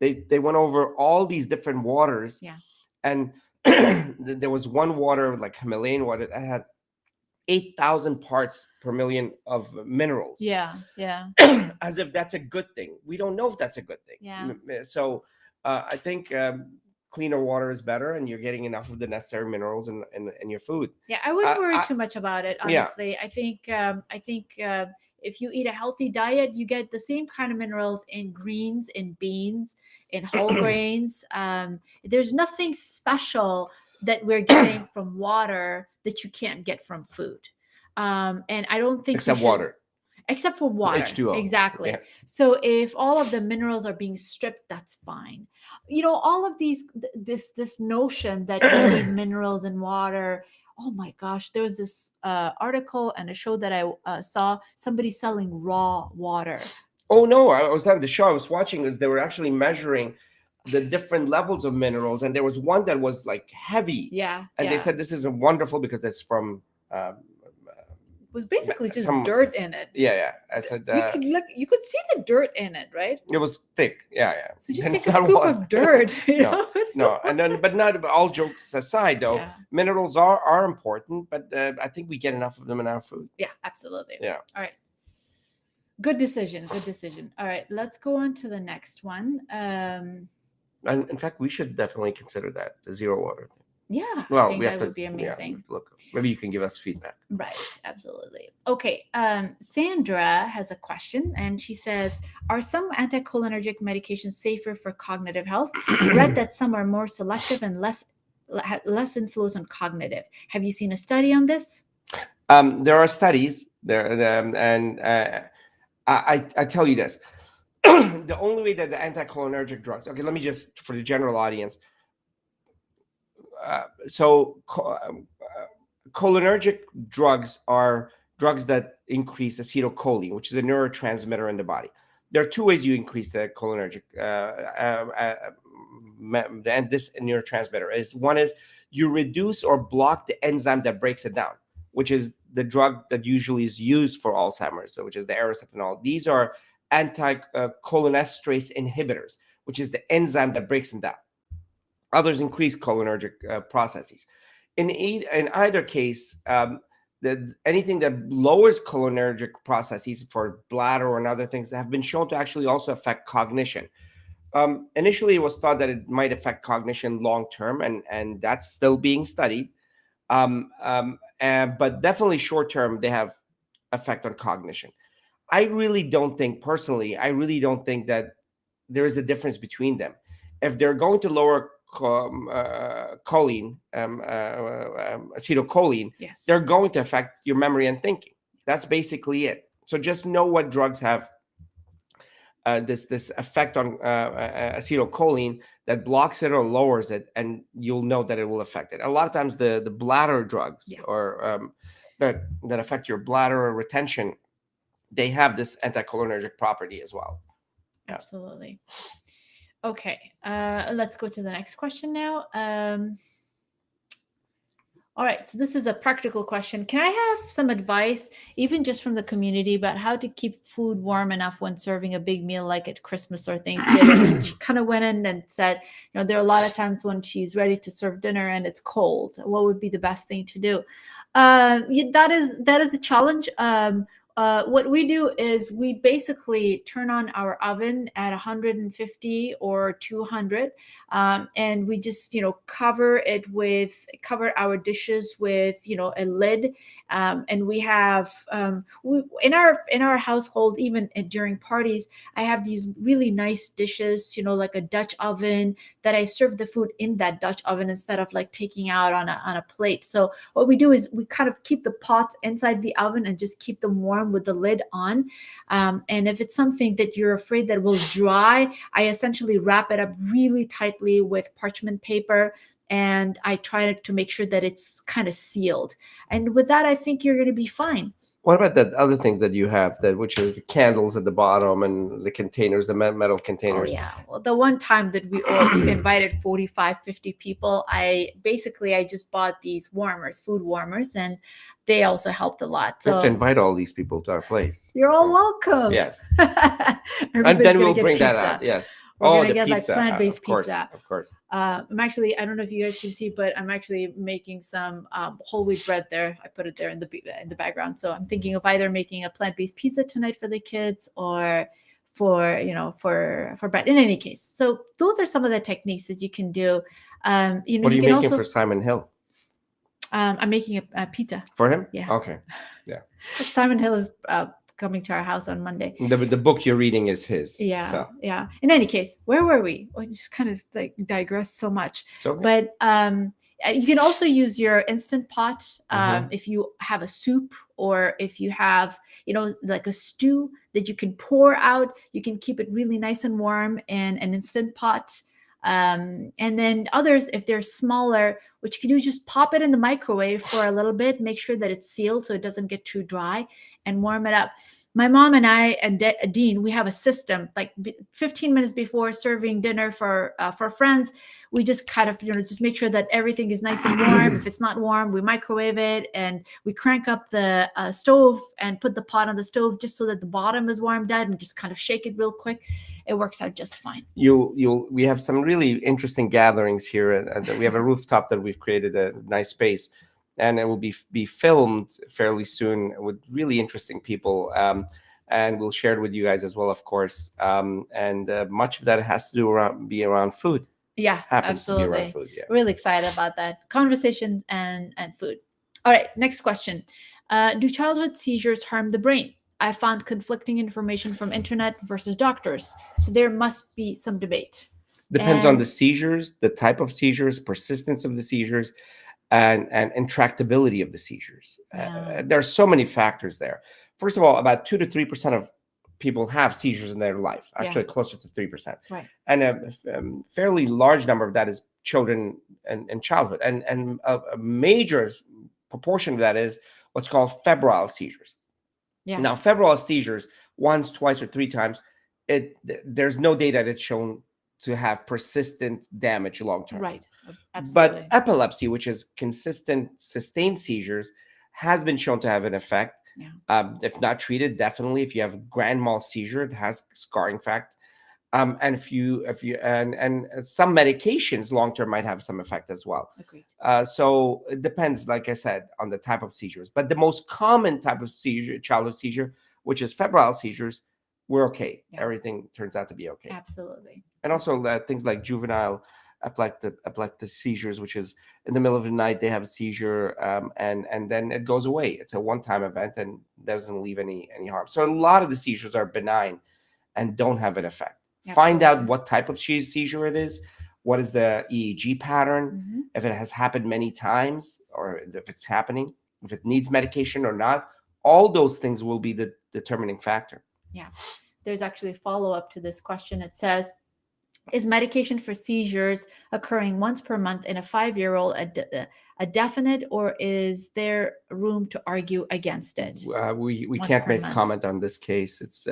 they went over all these different waters. Yeah. And there was one water, like Himalayan water, that had 8,000 parts per million of minerals. Yeah. Yeah. As if that's a good thing. We don't know if that's a good thing. Yeah. So I think cleaner water is better, and you're getting enough of the necessary minerals in your food. Yeah, I wouldn't worry too much about it, Yeah. honestly. I think if you eat a healthy diet, you get the same kind of minerals in greens, in beans, in whole grains. There's nothing special that we're getting from water that you can't get from food. And I don't think Except water. Except for water. H2O. Exactly. Yeah. So if all of the minerals are being stripped, that's fine. You know, all of these, this notion that we need minerals in water. Oh my gosh, there was this article and a show that I saw somebody selling raw water. Oh no, I was having the show I was watching is they were actually measuring the different levels of minerals, and there was one that was like heavy. Yeah. And they said this is wonderful because it's from was basically just some dirt in it. Yeah. I said you could see the dirt in it, right? It was thick. Yeah. So just take a scoop of dirt. No, and then, but not all jokes aside, though. Yeah. Minerals are important, but I think we get enough of them in our food. Yeah, absolutely. Yeah. All right. Good decision. All right, let's go on to the next one. And in fact, we should definitely consider that, the zero water thing. Yeah, well, I think that would be amazing. Yeah, look, maybe you can give us feedback. Right, absolutely. Okay, Sandra has a question, and she says, are some anticholinergic medications safer for cognitive health? Read that some are more selective and less influence on cognitive. Have you seen a study on this? There are studies there, and I tell you this. The only way that the anticholinergic drugs, okay, let me just, for the general audience, cholinergic drugs are drugs that increase acetylcholine, which is a neurotransmitter in the body. There are two ways you increase the cholinergic and this neurotransmitter is. One is you reduce or block the enzyme that breaks it down, which is the drug that usually is used for Alzheimer's, so which is the erosapenol. These are anticholinesterase inhibitors, which is the enzyme that breaks them down. Others increase cholinergic processes. In either case, anything that lowers cholinergic processes for bladder and other things have been shown to actually also affect cognition. Initially, it was thought that it might affect cognition long term, and that's still being studied. But definitely short term, they have effect on cognition. I really don't think that there is a difference between them. If they're going to lower choline, acetylcholine, yes, they're going to affect your memory and thinking. That's basically it. So just know what drugs have this effect on acetylcholine that blocks it or lowers it, and you'll know that it will affect it. A lot of times the bladder drugs or that affect your bladder or retention, they have this anticholinergic property as well. Yeah. Absolutely. Okay, let's go to the next question now. All right, so this is a practical question. Can I have some advice, even just from the community, about how to keep food warm enough when serving a big meal like at Christmas or Thanksgiving? She kind of went in and said, there are a lot of times when she's ready to serve dinner and it's cold. What would be the best thing to do? That is a challenge. what we do is we basically turn on our oven at 150 or 200, and we just cover our dishes with a lid, and we have in our household, even during parties, I have these really nice dishes, like a Dutch oven, that I serve the food in that Dutch oven instead of like taking out on a plate. So what we do is we kind of keep the pots inside the oven and just keep them warm with the lid on. And if it's something that you're afraid that will dry, I essentially wrap it up really tightly with parchment paper, and I try to make sure that it's kind of sealed. And with that, I think you're going to be fine. What about that other things that you have, which is the candles at the bottom and the containers, the metal containers? Oh, yeah. Well, the one time that we all invited 45, 50 people, I just bought these food warmers, and they also helped a lot. We have to So invite all these people to our place. you're all welcome. Yes. And And then we'll get bring that pizza. out. Yes. We're gonna the get like pizza. plant-based Of course, pizza. Of course. I don't know if you guys can see, but I'm actually making some whole wheat bread there. I put it there in the background. So I'm thinking of either making a plant-based pizza tonight for the kids, or for bread. In any case, so those are some of the techniques that you can do. What are you can making also, for Simon Hill? I'm making a pizza. For him? Yeah. Okay. Simon Hill is coming to our house on Monday. The book you're reading is his. Yeah. So. Yeah. In any case, where were we? We just kind of like digressed so much. It's okay. But you can also use your Instant Pot Mhm. if you have a soup, or if you have, like a stew that you can pour out. You can keep it really nice and warm in an Instant Pot. And then others, if they're smaller, what you can do is just pop it in the microwave for a little bit, make sure that it's sealed so it doesn't get too dry, and warm it up. My mom and I and Dean, we have a system. Like 15 minutes before serving dinner for friends, we just kind of just make sure that everything is nice and warm. If it's not warm, we microwave it, and we crank up the stove and put the pot on the stove just so that the bottom is warmed out, and just kind of shake it real quick. It works out just fine. We have some really interesting gatherings here, and we have a rooftop that we've created a nice space, and it will be filmed fairly soon with really interesting people, and we'll share it with you guys as well, of course. And much of that has to be around food. Yeah, Happens absolutely. to be around food. Yeah. Really excited about that conversation and food. All right, next question. Do childhood seizures harm the brain? I found conflicting information from internet versus doctors, so there must be some debate. Depends on the seizures, the type of seizures, persistence of the seizures, and intractability of the seizures. Yeah. There are so many factors there. First of all, about 2 to 3% of people have seizures in their life, actually closer to 3%. Right. And a fairly large number of that is children and childhood. And a major proportion of that is what's called febrile seizures. Yeah. Now, febrile seizures, once, twice, or 3 times, there's no data that's shown to have persistent damage long term. Right. Absolutely. But epilepsy, which is consistent, sustained seizures, has been shown to have an effect. Yeah. If not treated, definitely. If you have grand mal seizure, it has scarring effect. And if you and some medications long term might have some effect as well. Agreed. So it depends, like I said, on the type of seizures. But the most common type of seizure, childhood seizure, which is febrile seizures, we're okay. Yeah. Everything turns out to be okay. Absolutely. And also things like juvenile epileptic seizures, which is in the middle of the night they have a seizure, and then it goes away. It's a one-time event and doesn't leave any harm. So a lot of the seizures are benign and don't have an effect. Absolutely. Find out what type of seizure it is. What is the EEG pattern? Mm-hmm. If it has happened many times, or if it's happening, if it needs medication or not. All those things will be the determining factor. Yeah. There's actually a follow-up to this question. It says, is medication for seizures occurring once per month in a 5-year-old a definite, or is there room to argue against it? We can't make comment on this case. It's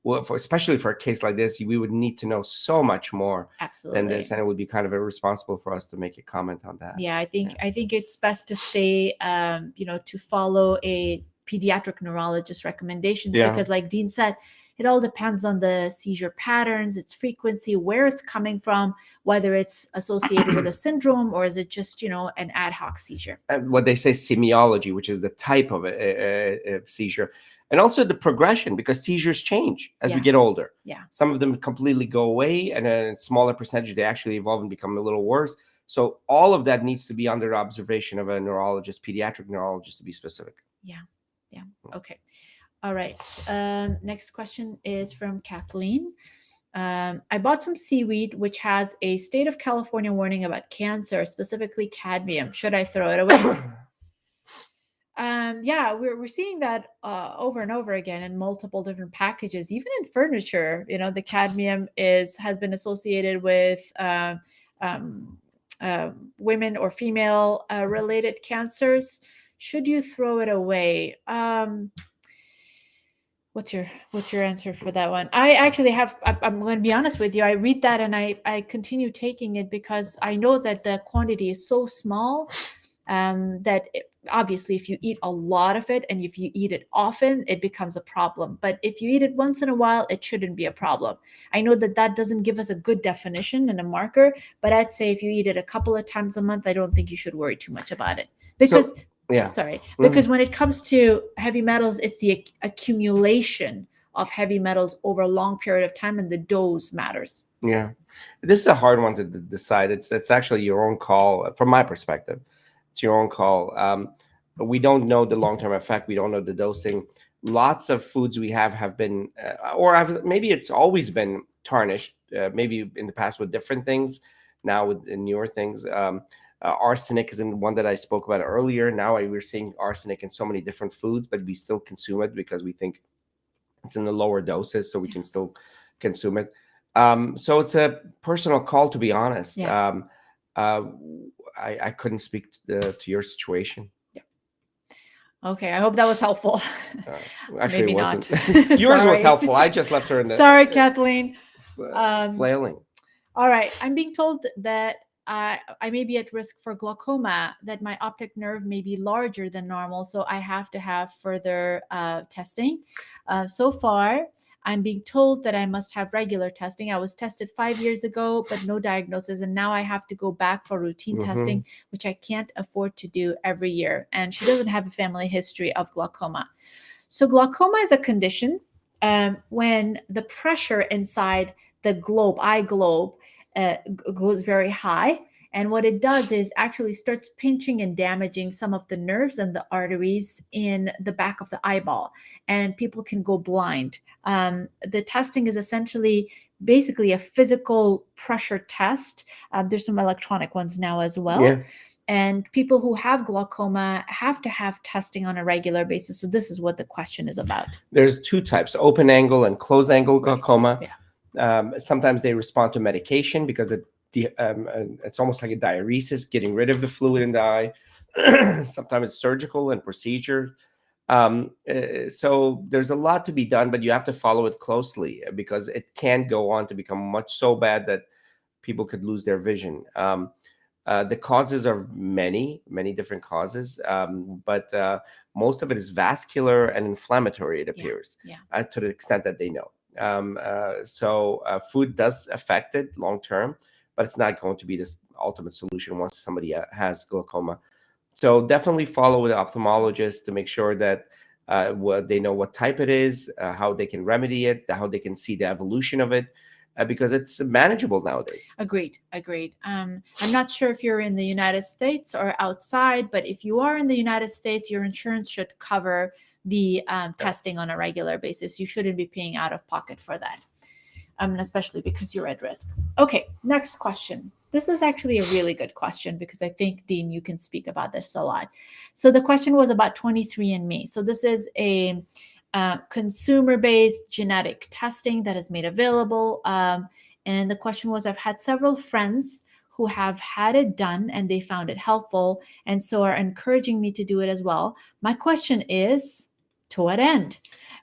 especially for a case like this, we would need to know so much more than this, and it would be kind of irresponsible for us to make a comment on that. Yeah, I think it's best to stay, to follow a pediatric neurologist recommendations, because like Dean said, it all depends on the seizure patterns, its frequency, where it's coming from, whether it's associated with a syndrome or is it just, an ad hoc seizure. And what they say semiology, which is the type of a seizure. And also the progression, because seizures change as we Yeah. get older. Yeah. Some of them completely go away, and a smaller percentage, they actually evolve and become a little worse. So all of that needs to be under observation of a neurologist, pediatric neurologist to be specific. Yeah. Okay. All right. Next question is from Kathleen. I bought some seaweed which has a state of California warning about cancer, specifically cadmium. Should I throw it away? Yeah, we're seeing that over and over again in multiple different packages, even in furniture. You know, the cadmium has been associated with women or female related cancers. Should you throw it away? What's your answer for that one? I actually have. I'm going to be honest with you. I read that and I continue taking it because I know that the quantity is so small that obviously if you eat a lot of it and if you eat it often, it becomes a problem. But if you eat it once in a while, it shouldn't be a problem. I know that doesn't give us a good definition and a marker, but I'd say if you eat it a couple of times a month, I don't think you should worry too much about it because. Yeah. Sorry, because when it comes to heavy metals, it's the accumulation of heavy metals over a long period of time, and the dose matters. Yeah, this is a hard one to decide. It's actually your own call. From my perspective, it's your own call. But we don't know the long-term effect. We don't know the dosing. Lots of foods we have been, maybe it's always been tarnished. Maybe in the past with different things. Now with newer things. Arsenic is in one that I spoke about earlier. Now we're seeing arsenic in so many different foods, but we still consume it because we think it's in the lower doses, so we can still consume it. So it's a personal call, to be honest. Yeah. I couldn't speak to your situation. Yeah. Okay, I hope that was helpful. Actually, Maybe it wasn't. not. Yours was Sorry. helpful. I just left her in the. Sorry, Kathleen. Flailing. All right, I'm being told that I may be at risk for glaucoma, that my optic nerve may be larger than normal, so I have to have further testing. So far, I'm being told that I must have regular testing. I was tested 5 years ago, but no diagnosis, and now I have to go back for routine testing, which I can't afford to do every year. And she doesn't have a family history of glaucoma. So glaucoma is a condition when the pressure inside the eye globe, goes very high, and what it does is actually starts pinching and damaging some of the nerves and the arteries in the back of the eyeball, and people can go blind. The testing is essentially basically a physical pressure test. There's some electronic ones now as well. Yeah. And people who have glaucoma have to have testing on a regular basis. So this is what the question is about. There's two types: open angle and closed angle glaucoma. Yeah. Sometimes they respond to medication because it's almost like a diuresis, getting rid of the fluid in the eye. Sometimes it's surgical and procedure. So there's a lot to be done, but you have to follow it closely because it can go on to become much so bad that people could lose their vision. The causes are many different causes, but most of it is vascular and inflammatory, it appears, to the extent that they know. So food does affect it long term, but it's not going to be this ultimate solution once somebody has glaucoma. So definitely follow with an ophthalmologist to make sure that they know what type it is, how they can remedy it, how they can see the evolution of it, because it's manageable nowadays. Agreed. I'm not sure if you're in the United States or outside, but if you are in the United States, your insurance should cover the testing on a regular basis. You shouldn't be paying out of pocket for that, especially because you're at risk. Okay, next question. This is actually a really good question because I think, Dean, you can speak about this a lot. So the question was about 23andMe. So this is a consumer-based genetic testing that is made available. And the question was, I've had several friends who have had it done and they found it helpful and so are encouraging me to do it as well. My question is, to what end?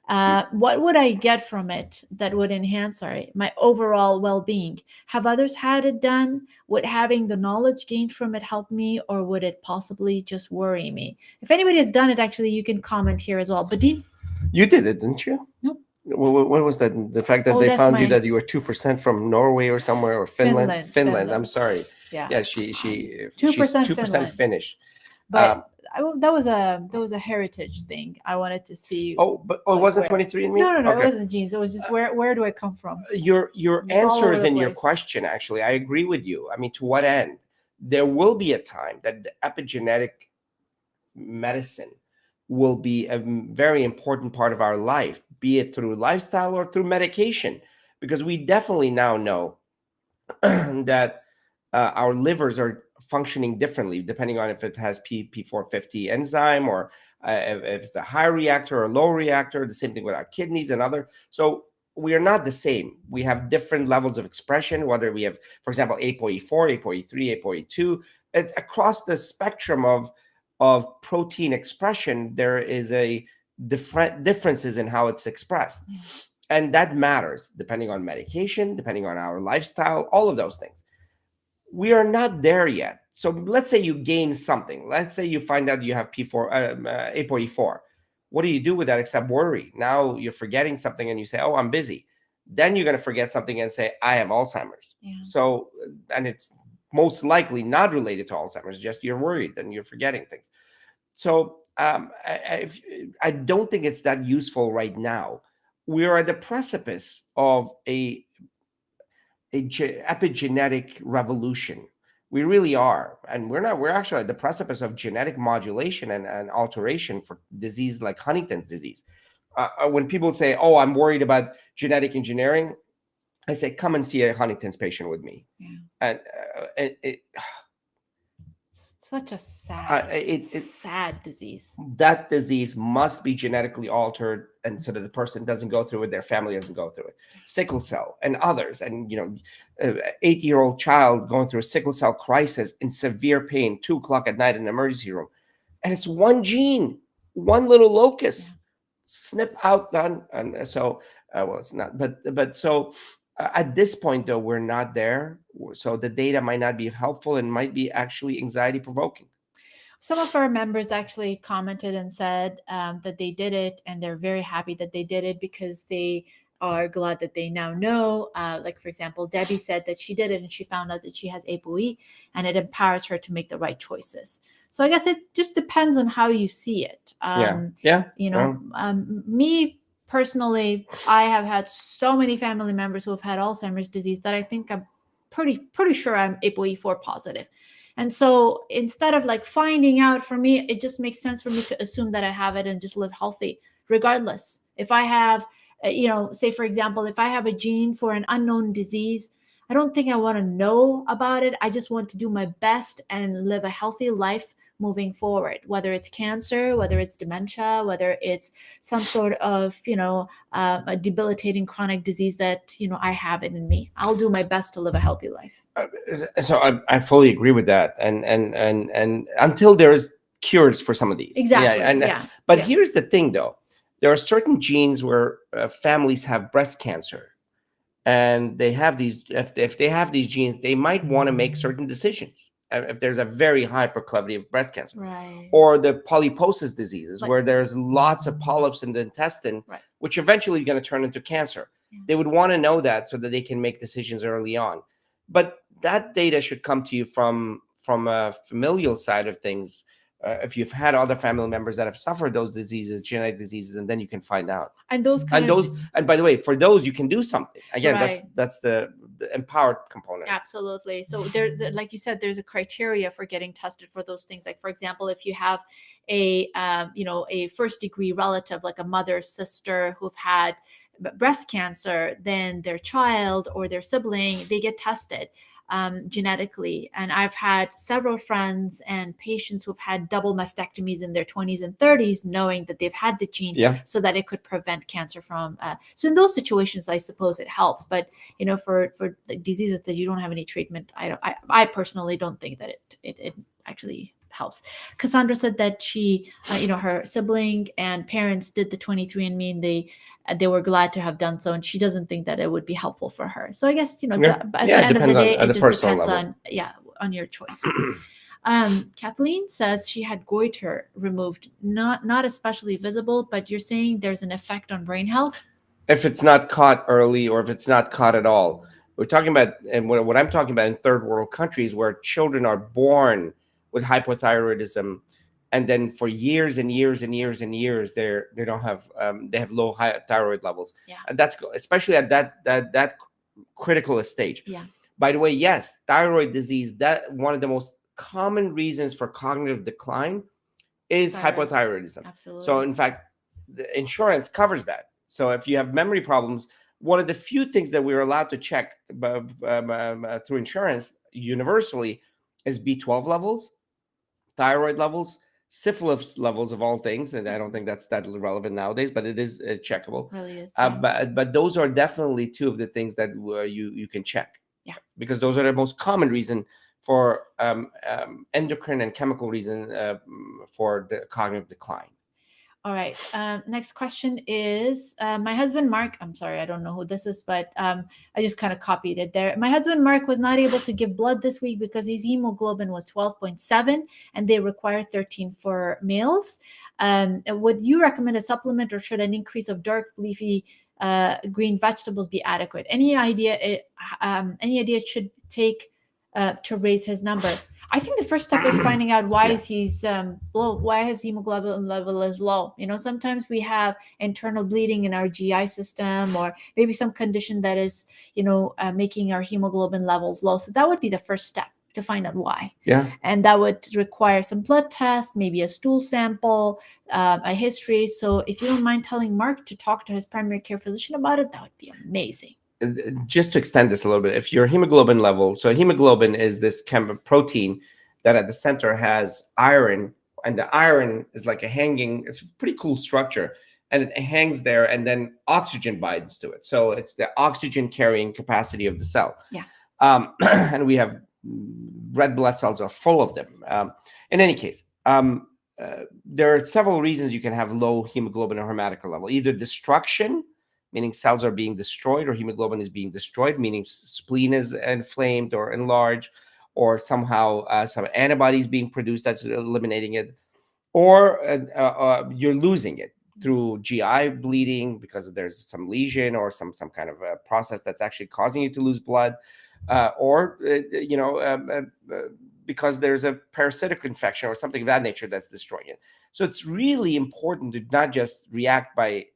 What would I get from it that would enhance my overall well-being? Have others had it done? Would having the knowledge gained from it help me, or would it possibly just worry me? If anybody has done it, actually, you can comment here as well. But Dean? You did it, didn't you? Nope. What was that? The fact that they found you that you were 2% from Norway or somewhere, or Finland? Finland. I'm sorry. Yeah. Yeah. She 2% Finnish. But that was a heritage thing. I wanted to see. Oh, but it like, wasn't where. 23andMe? No, it Okay. wasn't genes. It was just where do I come from? Your It's all answer over is the in your place. question, actually. I agree with you. I mean, to what end? There will be a time that the epigenetic medicine will be a very important part of our life, be it through lifestyle or through medication, because we definitely now know that our livers are functioning differently depending on if it has P450 enzyme, or if it's a high reactor or low reactor. The same thing with our kidneys and other. So we are not the same. We have different levels of expression, whether we have, for example, ApoE4, ApoE3, ApoE2. It's across the spectrum of protein expression. There is a differences in how it's expressed. Yeah. And that matters depending on medication, depending on our lifestyle, all of those things. We are not there yet. So let's say you gain something. Let's say you find out you have ApoE4. What do you do with that except worry? Now you're forgetting something and you say, oh, I'm busy. Then you're going to forget something and say, I have Alzheimer's. Yeah. So, and it's most likely not related to Alzheimer's, just you're worried and you're forgetting things. So I don't think it's that useful right now. We are at the precipice of a epigenetic revolution. We really are. And we're actually at the precipice of genetic modulation and alteration for disease like Huntington's disease. When people say, oh, I'm worried about genetic engineering, I say, come and see a Huntington's patient with me. Yeah. And It's such a sad, sad disease. That disease must be genetically altered, and so that the person doesn't go through it, their family doesn't go through it. Sickle cell and others, and 8-year-old child going through a sickle cell crisis in severe pain, 2:00 at night in an emergency room, and it's one gene, one little locus, snip out, done. And so, well, it's not, but so. At this point, though, we're not there. So the data might not be helpful and might be actually anxiety provoking. Some of our members actually commented and said that they did it, and they're very happy that they did it because they are glad that they now know. Like, for example, Debbie said that she did it and she found out that she has ApoE, and it empowers her to make the right choices. So I guess it just depends on how you see it. Me personally, I have had so many family members who have had Alzheimer's disease that I think I'm pretty sure I'm ApoE4 positive. And so instead of like finding out, for me, it just makes sense for me to assume that I have it and just live healthy, regardless. If I have, say, for example, if I have a gene for an unknown disease, I don't think I want to know about it. I just want to do my best and live a healthy life moving forward, whether it's cancer, whether it's dementia, whether it's some sort of, a debilitating chronic disease that, I have it in me. I'll do my best to live a healthy life. So I fully agree with that. And until there is cures for some of these. Exactly. But here's the thing, though. There are certain genes where families have breast cancer, and they have these, if they have these genes, they might want to make certain decisions. If there's a very high proclivity of breast cancer, right, or the polyposis diseases, where there's lots of polyps in the intestine, right, which eventually is going to turn into cancer. Yeah. They would want to know that so that they can make decisions early on. But that data should come to you from a familial side of things. If you've had other family members that have suffered those diseases, genetic diseases, and then you can find out. And by the way, for those you can do something. Again, right. that's the empowered component. Absolutely. So there, like you said, there's a criteria for getting tested for those things. Like, for example, if you have a first degree relative, like a mother, sister, who've had breast cancer, then their child or their sibling, they get tested genetically. And I've had several friends and patients who've had double mastectomies in their 20s and 30s, knowing that they've had the gene so that it could prevent cancer from. So in those situations, I suppose it helps. But, for diseases that you don't have any treatment, I personally don't think that it actually helps. Cassandra said that she, her sibling and parents did the 23andMe, and they were glad to have done so, and she doesn't think that it would be helpful for her. So I guess at the end of the day, it just depends on your choice. Kathleen says she had goiter removed, not especially visible, but you're saying there's an effect on brain health if it's not caught early, or if it's not caught at all. We're talking about, and what I'm talking about in third world countries where children are born with hypothyroidism, and then for years and years and years and years, they don't have they have low high thyroid levels. Yeah. And that's especially at that critical stage. Yeah. By the way, yes, thyroid disease, that one of the most common reasons for cognitive decline is Thyroid. hypothyroidism. Absolutely. So in fact, the insurance covers that. So if you have memory problems, one of the few things that we're allowed to check through insurance universally is B12 levels, thyroid levels, syphilis levels of all things, and I don't think that's that relevant nowadays, but it is checkable. Really is. But those are definitely two of the things that you can check. Yeah. Because those are the most common reason for endocrine and chemical reason for the cognitive decline. All right. Next question is my husband, Mark. I'm sorry, I don't know who this is, but I just kind of copied it there. My husband, Mark, was not able to give blood this week because his hemoglobin was 12.7 and they require 13 for males. Would you recommend a supplement, or should an increase of dark leafy green vegetables be adequate? Any idea it should take to raise his number? I think the first step is finding out why is he's low, why his hemoglobin level is low. Sometimes we have internal bleeding in our GI system, or maybe some condition that is, making our hemoglobin levels low. So that would be the first step, to find out why. Yeah. And that would require some blood tests, maybe a stool sample, a history. So if you don't mind telling Mark to talk to his primary care physician about it, that would be amazing. Just to extend this a little bit, if your hemoglobin level, so hemoglobin is this protein that at the center has iron, and the iron is like it's a pretty cool structure, and it hangs there, and then oxygen binds to it. So it's the oxygen carrying capacity of the cell. Yeah. And we have red blood cells are full of them. In any case, there are several reasons you can have low hemoglobin or hematocrit level, either destruction, meaning cells are being destroyed, or hemoglobin is being destroyed, meaning spleen is inflamed or enlarged, or somehow some antibodies being produced that's eliminating it, or you're losing it through GI bleeding because there's some lesion or some kind of a process that's actually causing you to lose blood, or because there's a parasitic infection or something of that nature that's destroying it. So it's really important to not just react by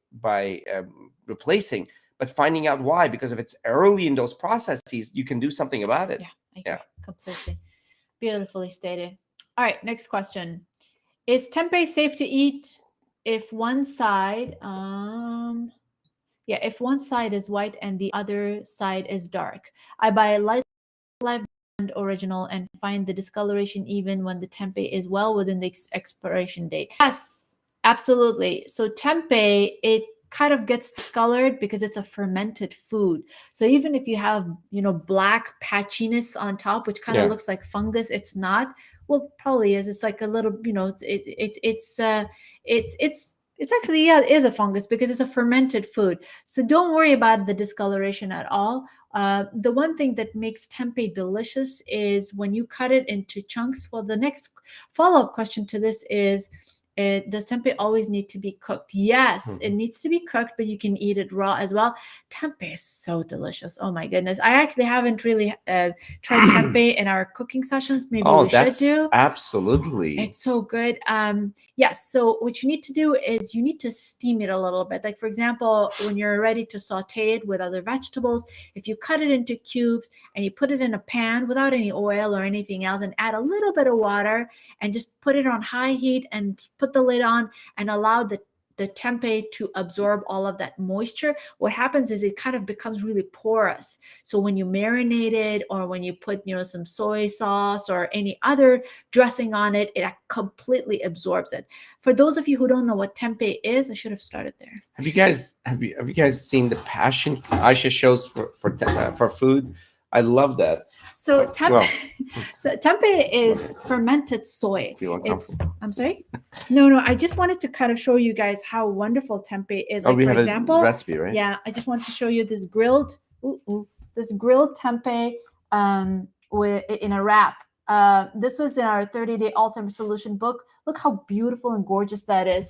replacing, but finding out why, because if it's early in those processes, you can do something about it. Yeah, I agree. Completely. Beautifully stated. All right, next question. Is tempeh safe to eat if one side if one side is white and the other side is dark? I buy a live brand original and find the discoloration even when the tempeh is well within the expiration date. Yes, absolutely. So tempeh, it kind of gets discolored because it's a fermented food. So even if you have, black patchiness on top, which kind of looks like fungus, it's not. Well, probably is. It's like a little, it's actually, it is a fungus because it's a fermented food. So don't worry about the discoloration at all. The one thing that makes tempeh delicious is when you cut it into chunks. Well, the next follow-up question to this is, does tempeh always need to be cooked? Yes, it needs to be cooked, but you can eat it raw as well. Tempeh is so delicious. Oh my goodness. I actually haven't really tried tempeh in our cooking sessions. Maybe we should do. Absolutely. It's so good. Yes. So what you need to do is you need to steam it a little bit. Like, for example, when you're ready to saute it with other vegetables, if you cut it into cubes and you put it in a pan without any oil or anything else and add a little bit of water and just put it on high heat and put the lid on and allow the tempeh to absorb all of that moisture, what happens is it kind of becomes really porous. So when you marinate it, or when you put, some soy sauce or any other dressing on it, it completely absorbs it. For those of you who don't know what tempeh is, I should have started there. Have you guys seen the passion Aisha shows for food? I love that. So tempeh is fermented soy. I'm sorry? No, I just wanted to kind of show you guys how wonderful tempeh is. Like, we for have example, a recipe, right? Yeah, I just want to show you this grilled tempeh in a wrap. This was in our 30-day Alzheimer's solution book. Look how beautiful and gorgeous that is.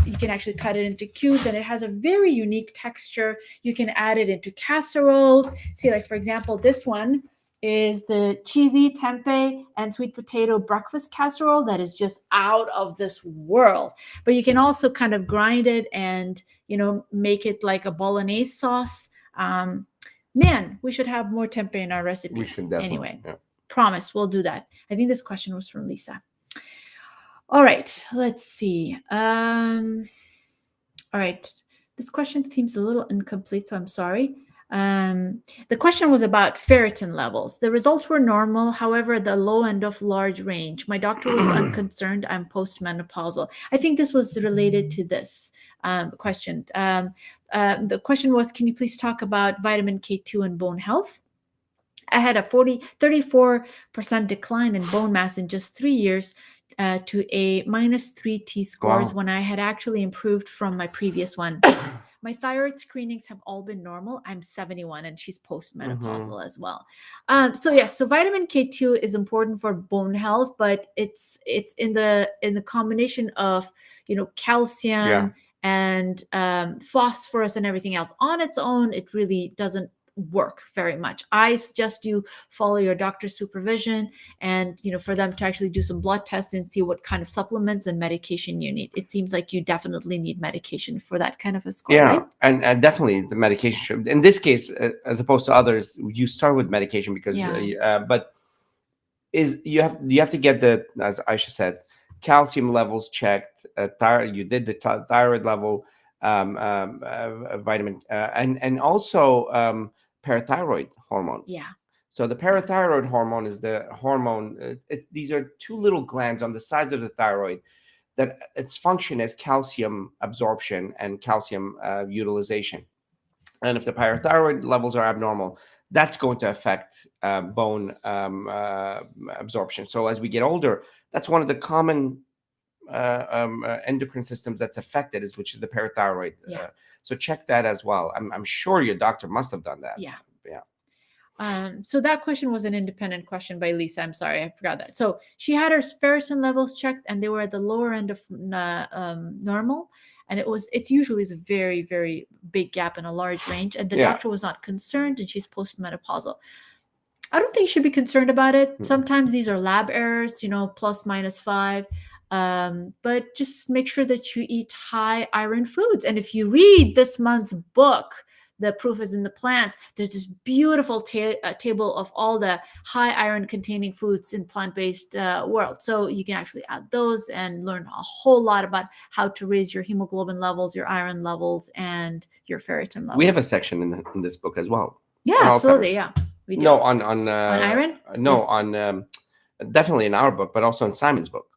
You can actually cut it into cubes, and it has a very unique texture. You can add it into casseroles. See, like, for example, this one is the cheesy tempeh and sweet potato breakfast casserole that is just out of this world. But you can also kind of grind it and, make it like a bolognese sauce. Man, we should have more tempeh in our recipe. We should definitely. Anyway, Yeah. promise we'll do that. I think this question was from Lisa. All right, let's see. All right, this question seems a little incomplete, so I'm sorry. The question was about ferritin levels. The results were normal, however, the low end of large range. My doctor was unconcerned. I'm postmenopausal. I think this was related to this question. The question was, can you please talk about vitamin K2 and bone health? I had a 34% decline in bone mass in just 3 years to a -3 T-scores when I had actually improved from my previous one. My thyroid screenings have all been normal. I'm 71 and she's postmenopausal as well. So vitamin K2 is important for bone health, but it's in the combination of, calcium and phosphorus and everything else. On its own, it really doesn't work very much. I suggest you follow your doctor's supervision and, for them to actually do some blood tests and see what kind of supplements and medication you need. It seems like you definitely need medication for that kind of a score, right? And definitely the medication should, in this case, as opposed to others, you start with medication because, but you have to get the, as Aisha said, calcium levels checked, you did the thyroid level, vitamin, and also parathyroid hormones. Yeah. So the parathyroid hormone is the hormone. These are two little glands on the sides of the thyroid that its function is calcium absorption and calcium utilization. And if the parathyroid levels are abnormal, that's going to affect bone absorption. So as we get older, that's one of the common endocrine systems that's affected, which is the parathyroid. So check that as well. I'm sure your doctor must have done that. Yeah. So that question was an independent question by Lisa. I'm sorry, I forgot that. So she had her ferritin levels checked, and they were at the lower end of normal. And it usually is a very, very big gap in a large range. And the doctor was not concerned, and she's postmenopausal. I don't think you should be concerned about it. Sometimes these are lab errors, plus -5. But just make sure that you eat high iron foods. And if you read this month's book, The Proof is in the Plants, there's this beautiful table of all the high iron containing foods in plant-based world. So you can actually add those and learn a whole lot about how to raise your hemoglobin levels, your iron levels, and your ferritin levels. We have a section in this book as well. Yeah, absolutely. Yeah, we do. No, on iron? No, Yes. on definitely in our book, but also in Simon's book.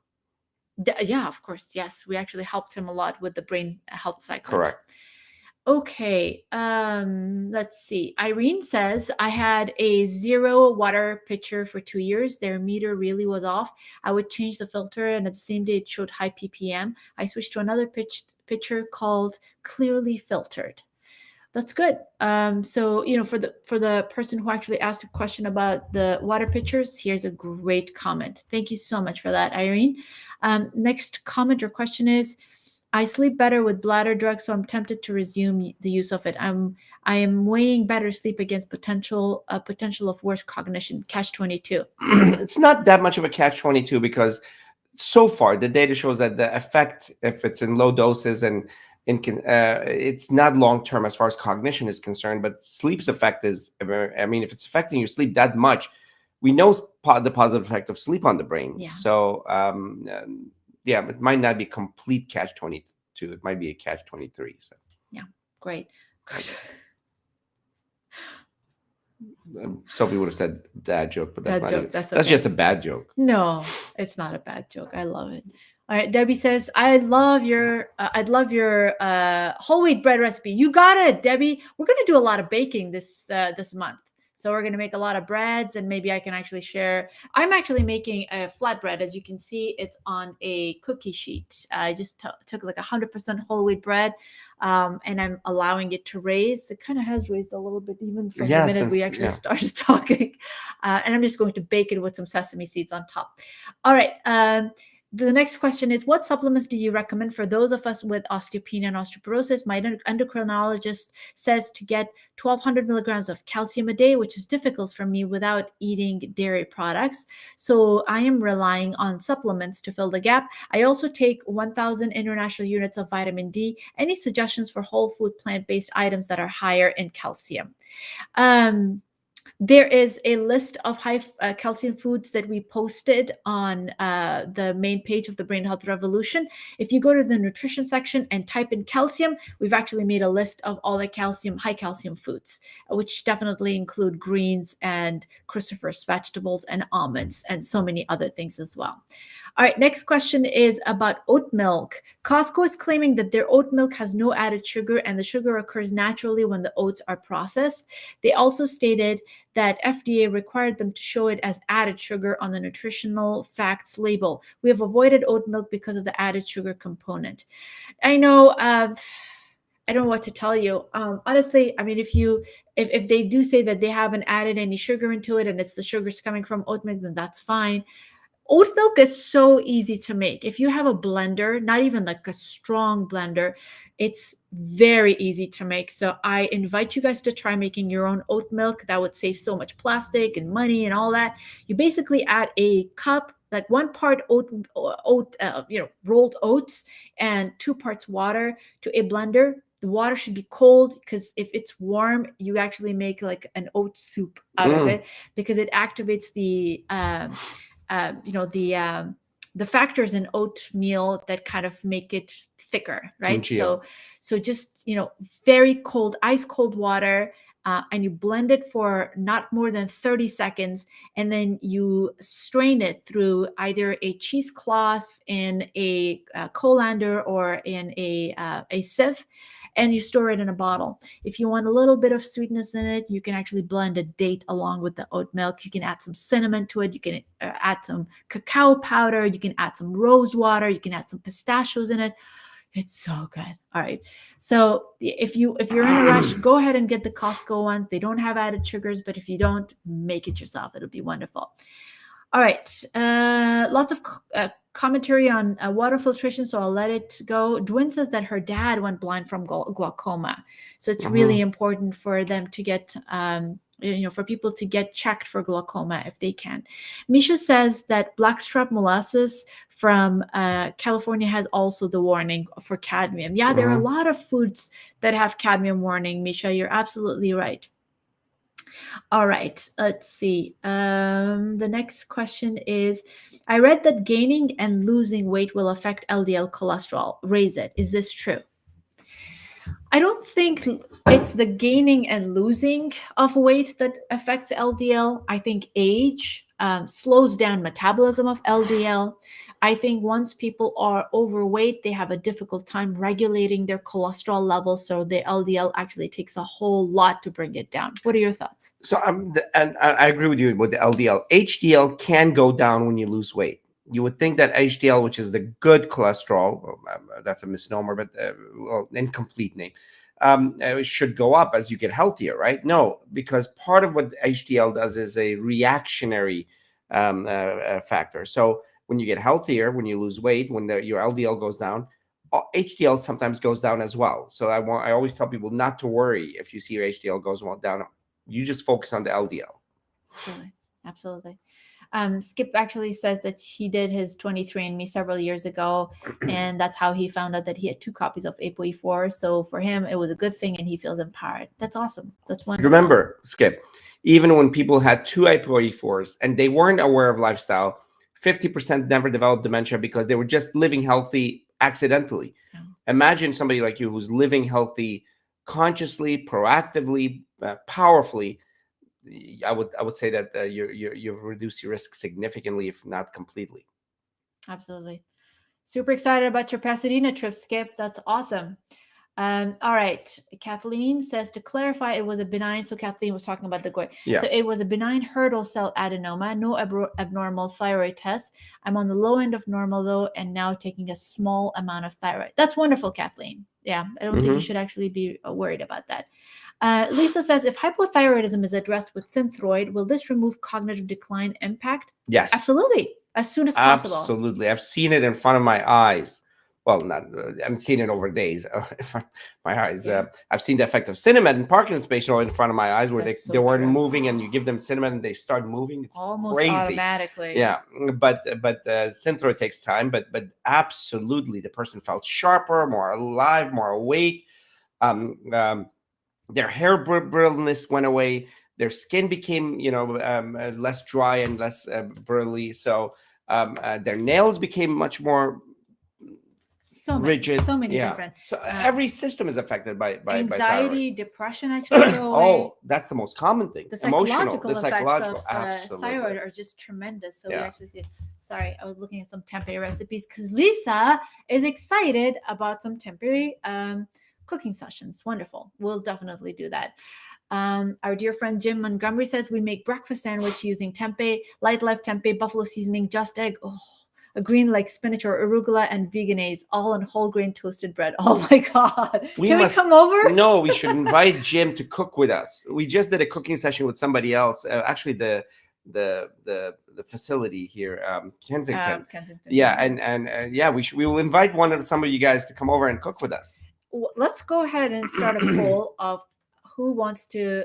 Yeah, of course. Yes, we actually helped him a lot with the brain health cycle. Correct. Okay, let's see. Irene says, I had a 0 water pitcher for 2 years. Their meter really was off. I would change the filter, and at the same day, it showed high ppm. I switched to another pitcher called Clearly Filtered. That's good. So, for the person who actually asked a question about the water pitchers, here's a great comment. Thank you so much for that, Irene. Next comment or question is, I sleep better with bladder drugs, so I'm tempted to resume the use of it. I am weighing better sleep against potential of worse cognition. Catch-22. It's not that much of a catch-22 because so far the data shows that the effect, if it's in low doses and it's not long-term as far as cognition is concerned, but sleep's effect is, if it's affecting your sleep that much, we know the positive effect of sleep on the brain. Yeah. So, it might not be complete catch-22. It might be a catch-23. So. Yeah, great. Sophie would have said dad joke, but that's Bad not joke. That's okay. just a bad joke. No, it's not a bad joke. I love it. All right, Debbie says, I'd love your whole wheat bread recipe. You got it, Debbie. We're gonna do a lot of baking this month. So we're going to make a lot of breads, and maybe I can actually share. I'm actually making a flatbread. As you can see, it's on a cookie sheet. I just took like 100% whole wheat bread, and I'm allowing it to raise. It kind of has raised a little bit even from the minute we actually started talking. And I'm just going to bake it with some sesame seeds on top. All right. The next question is, what supplements do you recommend for those of us with osteopenia and osteoporosis? My endocrinologist says to get 1,200 milligrams of calcium a day, which is difficult for me without eating dairy products. So I am relying on supplements to fill the gap. I also take 1,000 international units of vitamin D. Any suggestions for whole food plant-based items that are higher in calcium? There is a list of high calcium foods that we posted on the main page of the Brain Health Revolution. If you go to the nutrition section and type in calcium, we've actually made a list of all the high calcium foods, which definitely include greens and cruciferous vegetables and almonds and so many other things as well. All right, next question is about oat milk. Costco is claiming that their oat milk has no added sugar and the sugar occurs naturally when the oats are processed. They also stated that FDA required them to show it as added sugar on the nutritional facts label. We have avoided oat milk because of the added sugar component. I know, I don't know what to tell you. Honestly, I mean, if they do say that they haven't added any sugar into it and it's the sugars coming from oat milk, then that's fine. Oat milk is so easy to make. If you have a blender, not even like a strong blender, it's very easy to make. So I invite you guys to try making your own oat milk. That would save so much plastic and money and all that. You basically add a cup, like 1 part rolled oats and 2 parts water to a blender. The water should be cold because if it's warm, you actually make like an oat soup out of it because it activates the the factors in oatmeal that kind of make it thicker, right? So just, very cold, ice cold water, and you blend it for not more than 30 seconds. And then you strain it through either a cheesecloth in a colander or in a sieve, and you store it in a bottle. If you want a little bit of sweetness in it, you can actually blend a date along with the oat milk. You can add some cinnamon to it. You can add some cacao powder. You can add some rose water. You can add some pistachios in it. It's so good. All right. So if you're in a rush, go ahead and get the Costco ones. They don't have added sugars, but if you don't, make it yourself. It'll be wonderful. All right. Lots of commentary on water filtration, so I'll let it go. Dwin says that her dad went blind from glaucoma. So it's really important for them to get, for people to get checked for glaucoma if they can. Misha says that blackstrap molasses from California has also the warning for cadmium. Yeah, there are a lot of foods that have cadmium warning, Misha. You're absolutely right. All right, let's see. The next question is, I read that gaining and losing weight will affect LDL cholesterol, raise it. Is this true? I don't think it's the gaining and losing of weight that affects LDL. I think age slows down metabolism of LDL. I think once people are overweight, they have a difficult time regulating their cholesterol levels. So the LDL actually takes a whole lot to bring it down. What are your thoughts? So and I agree with you with the LDL. HDL can go down when you lose weight. You would think that HDL, which is the good cholesterol, that's a misnomer, but incomplete name, should go up as you get healthier, right? No, because part of what HDL does is a reactionary factor. So when you get healthier, when you lose weight, when your LDL goes down, HDL sometimes goes down as well. So I always tell people not to worry if you see your HDL goes down. You just focus on the LDL. Absolutely. Skip actually says that he did his 23andMe several years ago, and that's how he found out that he had 2 copies of ApoE4. So for him, it was a good thing, and he feels empowered. That's awesome. That's wonderful. Remember, Skip, even when people had 2 ApoE4s and they weren't aware of lifestyle, 50% never developed dementia because they were just living healthy accidentally. Yeah. Imagine somebody like you who's living healthy consciously, proactively, powerfully. I would say that you've reduced your risk significantly, if not completely. Absolutely. Super excited about your Pasadena trip, Skip. That's awesome. All right. Kathleen says, to clarify, it was a benign. So Kathleen was talking about the GOI. Yeah. So it was a benign Hurdle cell adenoma, no abnormal thyroid tests. I'm on the low end of normal though, and now taking a small amount of thyroid. That's wonderful, Kathleen. Yeah. I don't think you should actually be worried about that. Lisa says, if hypothyroidism is addressed with Synthroid, will this remove cognitive decline impact? Yes. Absolutely. as soon as possible. Absolutely. I've seen it in front of my eyes. Well, not I'm seeing it over days in front of my eyes. Yeah. I've seen the effect of Cinemed in Parkinson's patient in front of my eyes where That's they so weren't true. moving, and you give them Cinemed and they start moving. It's Almost crazy. automatically. Yeah, but Synthroid takes time, but absolutely, the person felt sharper, more alive, more awake. Their hair brittleness went away. Their skin became, less dry and less brittle. So their nails became much more rigid. So many Yeah. different. So every system is affected by anxiety, depression actually go away. Oh, that's the most common thing. The Emotional, psychological effects of absolutely. thyroid are just tremendous. So we Yeah. actually see. Sorry, I was looking at some tempeh recipes because Lisa is excited about some tempeh cooking sessions. Wonderful. We'll definitely do that. Our dear friend Jim Montgomery says we make breakfast sandwich using tempeh, light life tempeh, buffalo seasoning, just egg. Oh, a green like spinach or arugula and veganaise, all on whole grain toasted bread. Oh my God. Can we come over? No, we should invite Jim to cook with us. We just did a cooking session with somebody else. Actually, the facility here, Kensington. Yeah, and yeah, we will invite some of you guys to come over and cook with us. Let's go ahead and start a poll of who wants to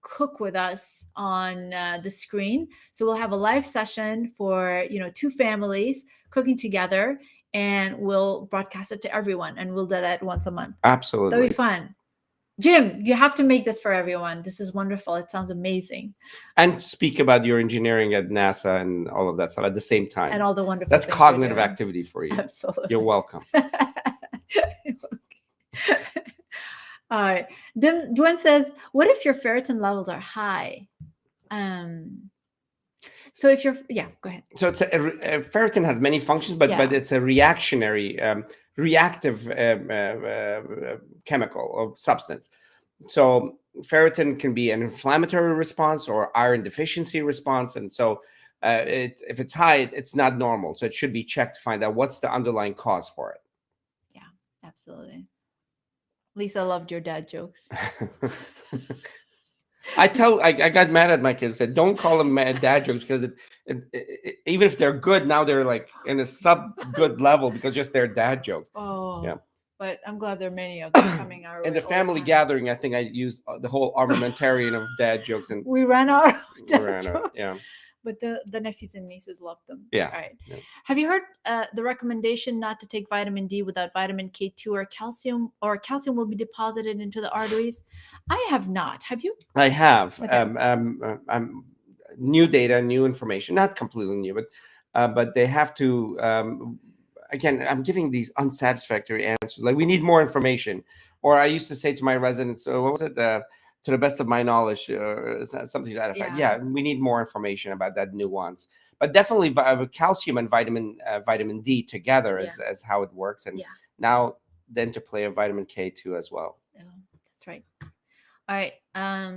cook with us on the screen. So we'll have a live session for two families cooking together, and we'll broadcast it to everyone, and we'll do that once a month. Absolutely, that'll be fun. Jim, you have to make this for everyone. This is wonderful. It sounds amazing. And speak about your engineering at NASA and all of that stuff at the same time. And all the wonderful. That's cognitive activity for you. Absolutely. You're welcome. All right. Dwayne says, what if your ferritin levels are high? So if you're, go ahead. So it's ferritin has many functions, but it's a reactive chemical or substance. So ferritin can be an inflammatory response or iron deficiency response. And so if it's high, it's not normal. So it should be checked to find out what's the underlying cause for it. Yeah, absolutely. Lisa loved your dad jokes. I got mad at my kids. Said, don't call them dad jokes because even if they're good, now they're like in a sub-good level because just they're dad jokes. Oh, yeah. But I'm glad there are many of them coming our way. In the family gathering, I think I used the whole armamentarium of dad jokes, and we ran out of dad jokes. Yeah. But the nephews and nieces love them. Yeah. All right. Yeah. Have you heard the recommendation not to take vitamin D without vitamin K2 or calcium will be deposited into the arteries? I have not. Have you? I have. Okay. New data, new information, not completely new, but they have to, again, I'm giving these unsatisfactory answers. Like, we need more information. Or I used to say to my residents, what was it? To the best of my knowledge, something to that effect. Yeah, we need more information about that nuance. But definitely calcium and vitamin D together as how it works. And now the interplay of vitamin K2 as well. Oh, that's right. All right.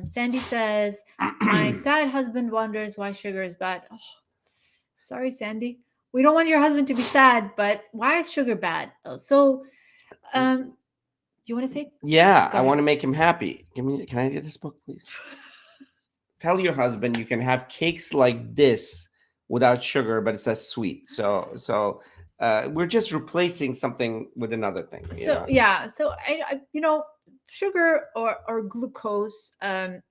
Sandy says, my sad husband wonders why sugar is bad. Oh, sorry, Sandy. We don't want your husband to be sad, but why is sugar bad? So, you want to say? Yeah, I want to make him happy. Can I get this book, please? Tell your husband you can have cakes like this without sugar, but it's less sweet. So we're just replacing something with another thing. So I sugar or glucose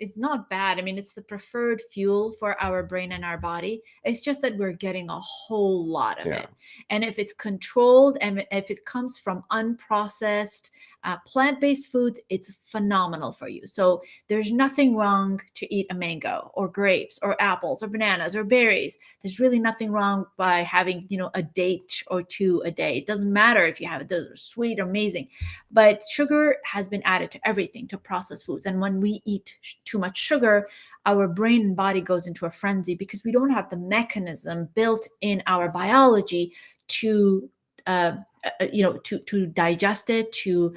is not bad. I mean, it's the preferred fuel for our brain and our body. It's just that we're getting a whole lot of it. And if it's controlled and if it comes from unprocessed plant-based foods, it's phenomenal for you. So there's nothing wrong to eat a mango or grapes or apples or bananas or berries. There's really nothing wrong by having, a date or two a day. It doesn't matter if you have it. Those are sweet, amazing. But sugar has been added to everything, to processed foods. And when we eat too much sugar, our brain and body goes into a frenzy because we don't have the mechanism built in our biology to digest it, to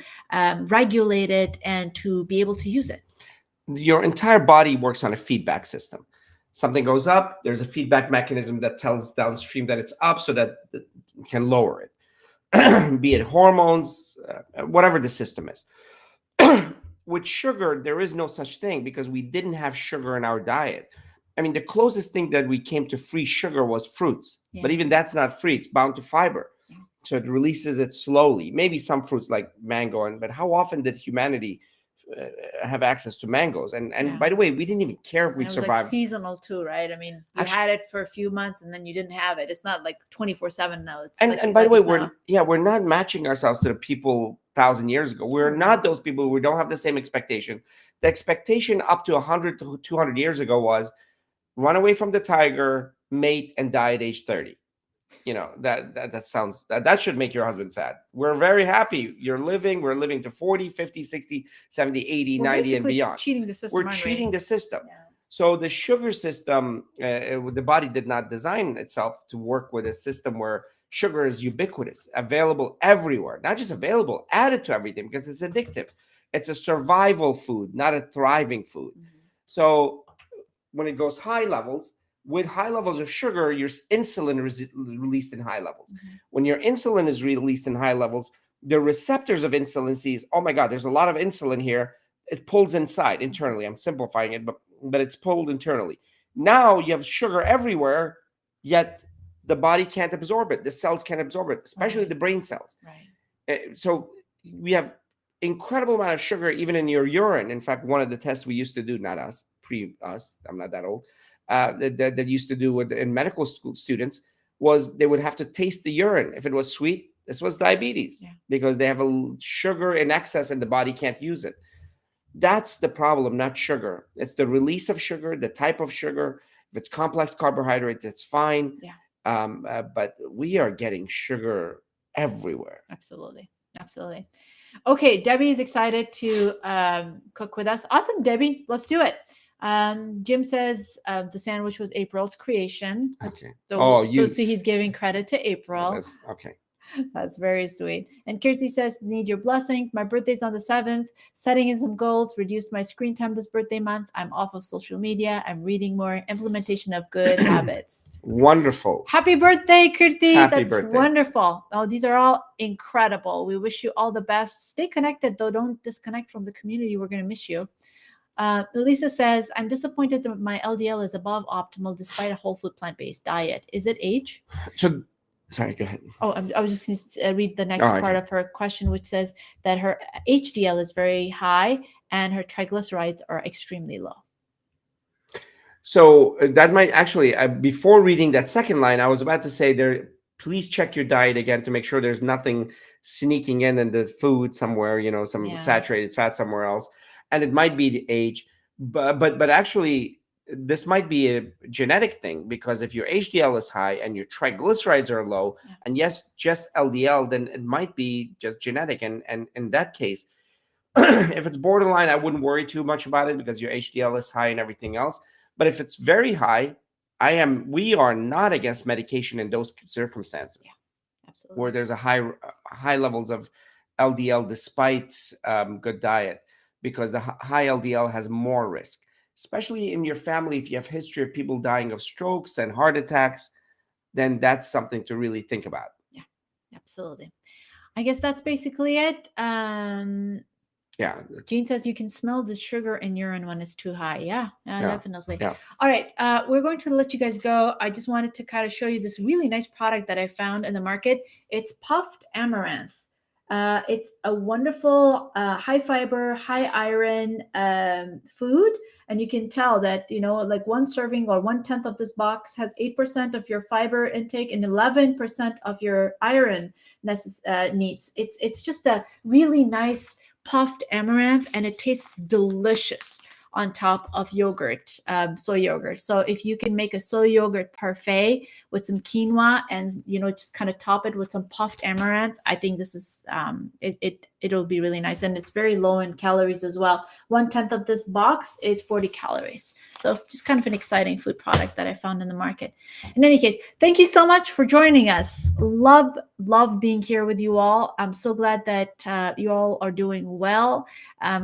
regulate it, and to be able to use it. Your entire body works on a feedback system. Something goes up, there's a feedback mechanism that tells downstream that it's up so that it can lower it. Be it hormones, whatever the system is. With sugar, there is no such thing because we didn't have sugar in our diet. I mean, the closest thing that we came to free sugar was fruits, but Yeah. even that's not free. It's bound to fiber. Yeah. So it releases it slowly. Maybe some fruits like mango, but how often did humanity have access to mangoes? And Yeah. by the way, we didn't even care if And we'd it was survive. like seasonal too, right? I mean, you Actu- had it for a few months and then you didn't have it. It's not like 24/7 now. It's and like, and by the way, it's now. we're not matching ourselves to the people 1,000 years ago. We're Oh, not no. those people. We don't have the same expectation. The expectation up to 100 to 200 years ago was run away from the tiger, mate, and die at age 30. That sounds that should make your husband sad. We're very happy we're living to 40, 50, 60, 70, 80, We're 90 and basically beyond. cheating the system. We're aren't we? cheating the system. Yeah. So the sugar system, the body did not design itself to work with a system where sugar is ubiquitous, available everywhere, not just available, added to everything because it's addictive. It's a survival food, not a thriving food. Mhm. So when it goes high levels, with high levels of sugar, your insulin is released in high levels. Mhm. When your insulin is released in high levels, the receptors of insulin sees, oh my God, there's a lot of insulin here. It pulls inside internally. I'm simplifying it, but it's pulled internally. Now you have sugar everywhere, yet the body can't absorb it. The cells can't absorb it, especially Right. the brain cells. Right. So we have incredible amount of sugar even in your urine. In fact, one of the tests we used to do, not us, pre-us, I'm not that old, that used to do with in medical school students was they would have to taste the urine. If it was sweet, this was diabetes. Yeah. Because they have a sugar in excess and the body can't use it. That's the problem, not sugar. It's the release of sugar, the type of sugar. If it's complex carbohydrates, it's fine. Yeah. But we are getting sugar everywhere. Absolutely. Absolutely. Okay, Debbie is excited to cook with us. Awesome, Debbie. Let's do it. Jim says the sandwich was April's creation. Okay. So he's giving credit to April. That's okay. That's very sweet. And Kirti says, need your blessings. My birthday's on the 7th. Setting in some goals. Reduced my screen time this birthday month. I'm off of social media. I'm reading more. Implementation of good habits. Wonderful. Happy birthday, Kirti. Happy That's birthday. Wonderful. Oh, these are all incredible. We wish you all the best. Stay connected, though. Don't disconnect from the community. We're going to miss you. Lisa says, I'm disappointed that my LDL is above optimal despite a whole food plant-based diet. Is it age? So, sorry, go ahead. Oh, I was just going to read the next part of her question, which says that her HDL is very high and her triglycerides are extremely low. So that might actually, before reading that second line, I was about to say there, please check your diet again to make sure there's nothing sneaking in the food somewhere, some saturated fat somewhere else. And it might be the age, but actually this might be a genetic thing, because if your HDL is high and your triglycerides are low, and yes, just LDL, then it might be just genetic. And in that case, if it's borderline, I wouldn't worry too much about it because your HDL is high and everything else. But if it's very high, we are not against medication in those circumstances. Yeah, absolutely. Where there's a high levels of LDL despite good diet, because the high LDL has more risk, especially in your family. If you have history of people dying of strokes and heart attacks, then that's something to really think about. Yeah, absolutely. I guess that's basically it. Yeah. Jean says you can smell the sugar in urine when it's too high. Yeah, definitely. Yeah. All right. We're going to let you guys go. I just wanted to kind of show you this really nice product that I found in the market. It's puffed amaranth. It's a wonderful high fiber, high iron food. And you can tell that, like one serving or 1/10 of this box has 8% of your fiber intake and 11% of your iron needs. It's just a really nice puffed amaranth, and it tastes delicious on top of yogurt, soy yogurt. So if you can make a soy yogurt parfait with some quinoa and, just kind of top it with some puffed amaranth, I think this is, it'll be really nice. And it's very low in calories as well. 1/10 of this box is 40 calories. So just kind of an exciting food product that I found in the market. In any case, thank you so much for joining us. Love being here with you all. I'm so glad that you all are doing well.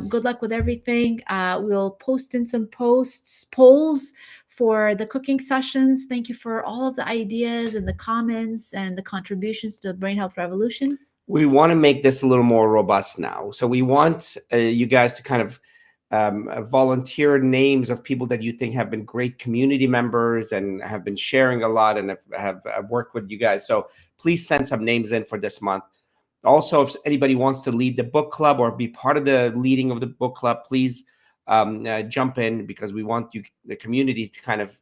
Good luck with everything. We'll post in some polls for the cooking sessions. Thank you for all of the ideas and the comments and the contributions to the Brain Health Revolution. We want to make this a little more robust now. So we want you guys to kind of volunteer names of people that you think have been great community members and have been sharing a lot and have worked with you guys. So please send some names in for this month. Also, if anybody wants to lead the book club or be part of the leading of the book club, please jump in, because we want you, the community, to kind of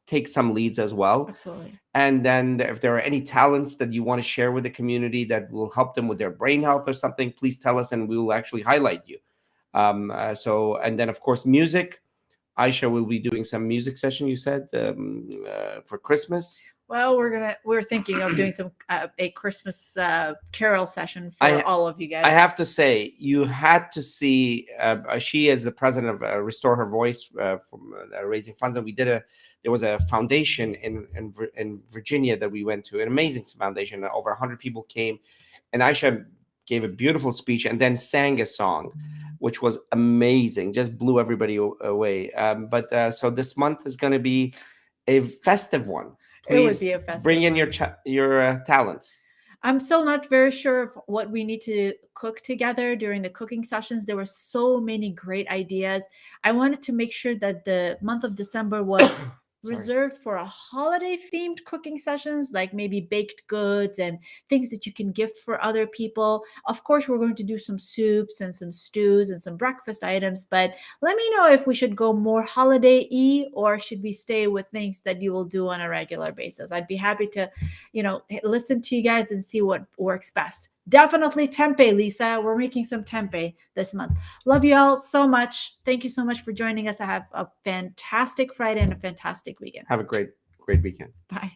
take some leads as well. Absolutely. And then if there are any talents that you want to share with the community that will help them with their brain health or something, please tell us and we will actually highlight you. And then of course, music. Aisha will be doing some music session, you said, for Christmas. Well, we're thinking of doing some a Christmas carol session for all of you guys. I have to say, you had to see. She is the president of Restore Her Voice from raising funds, and there was a foundation in Virginia that we went to, an amazing foundation. Over 100 people came, and Aisha gave a beautiful speech and then sang a song, which was amazing, just blew everybody away. So this month is going to be a festive one. Please it would be a festive bring in one. your talents. I'm still not very sure of what we need to cook together during the cooking sessions. There were so many great ideas. I wanted to make sure that the month of December was reserved for a holiday themed cooking sessions, like maybe baked goods and things that you can gift for other people. Of course, we're going to do some soups and some stews and some breakfast items, but let me know if we should go more holiday-y or should we stay with things that you will do on a regular basis. I'd be happy to, listen to you guys and see what works best. Definitely tempeh, Lisa. We're making some tempeh this month. Love you all so much. Thank you so much for joining us. I have a fantastic Friday and a fantastic weekend. Have a great weekend. Bye.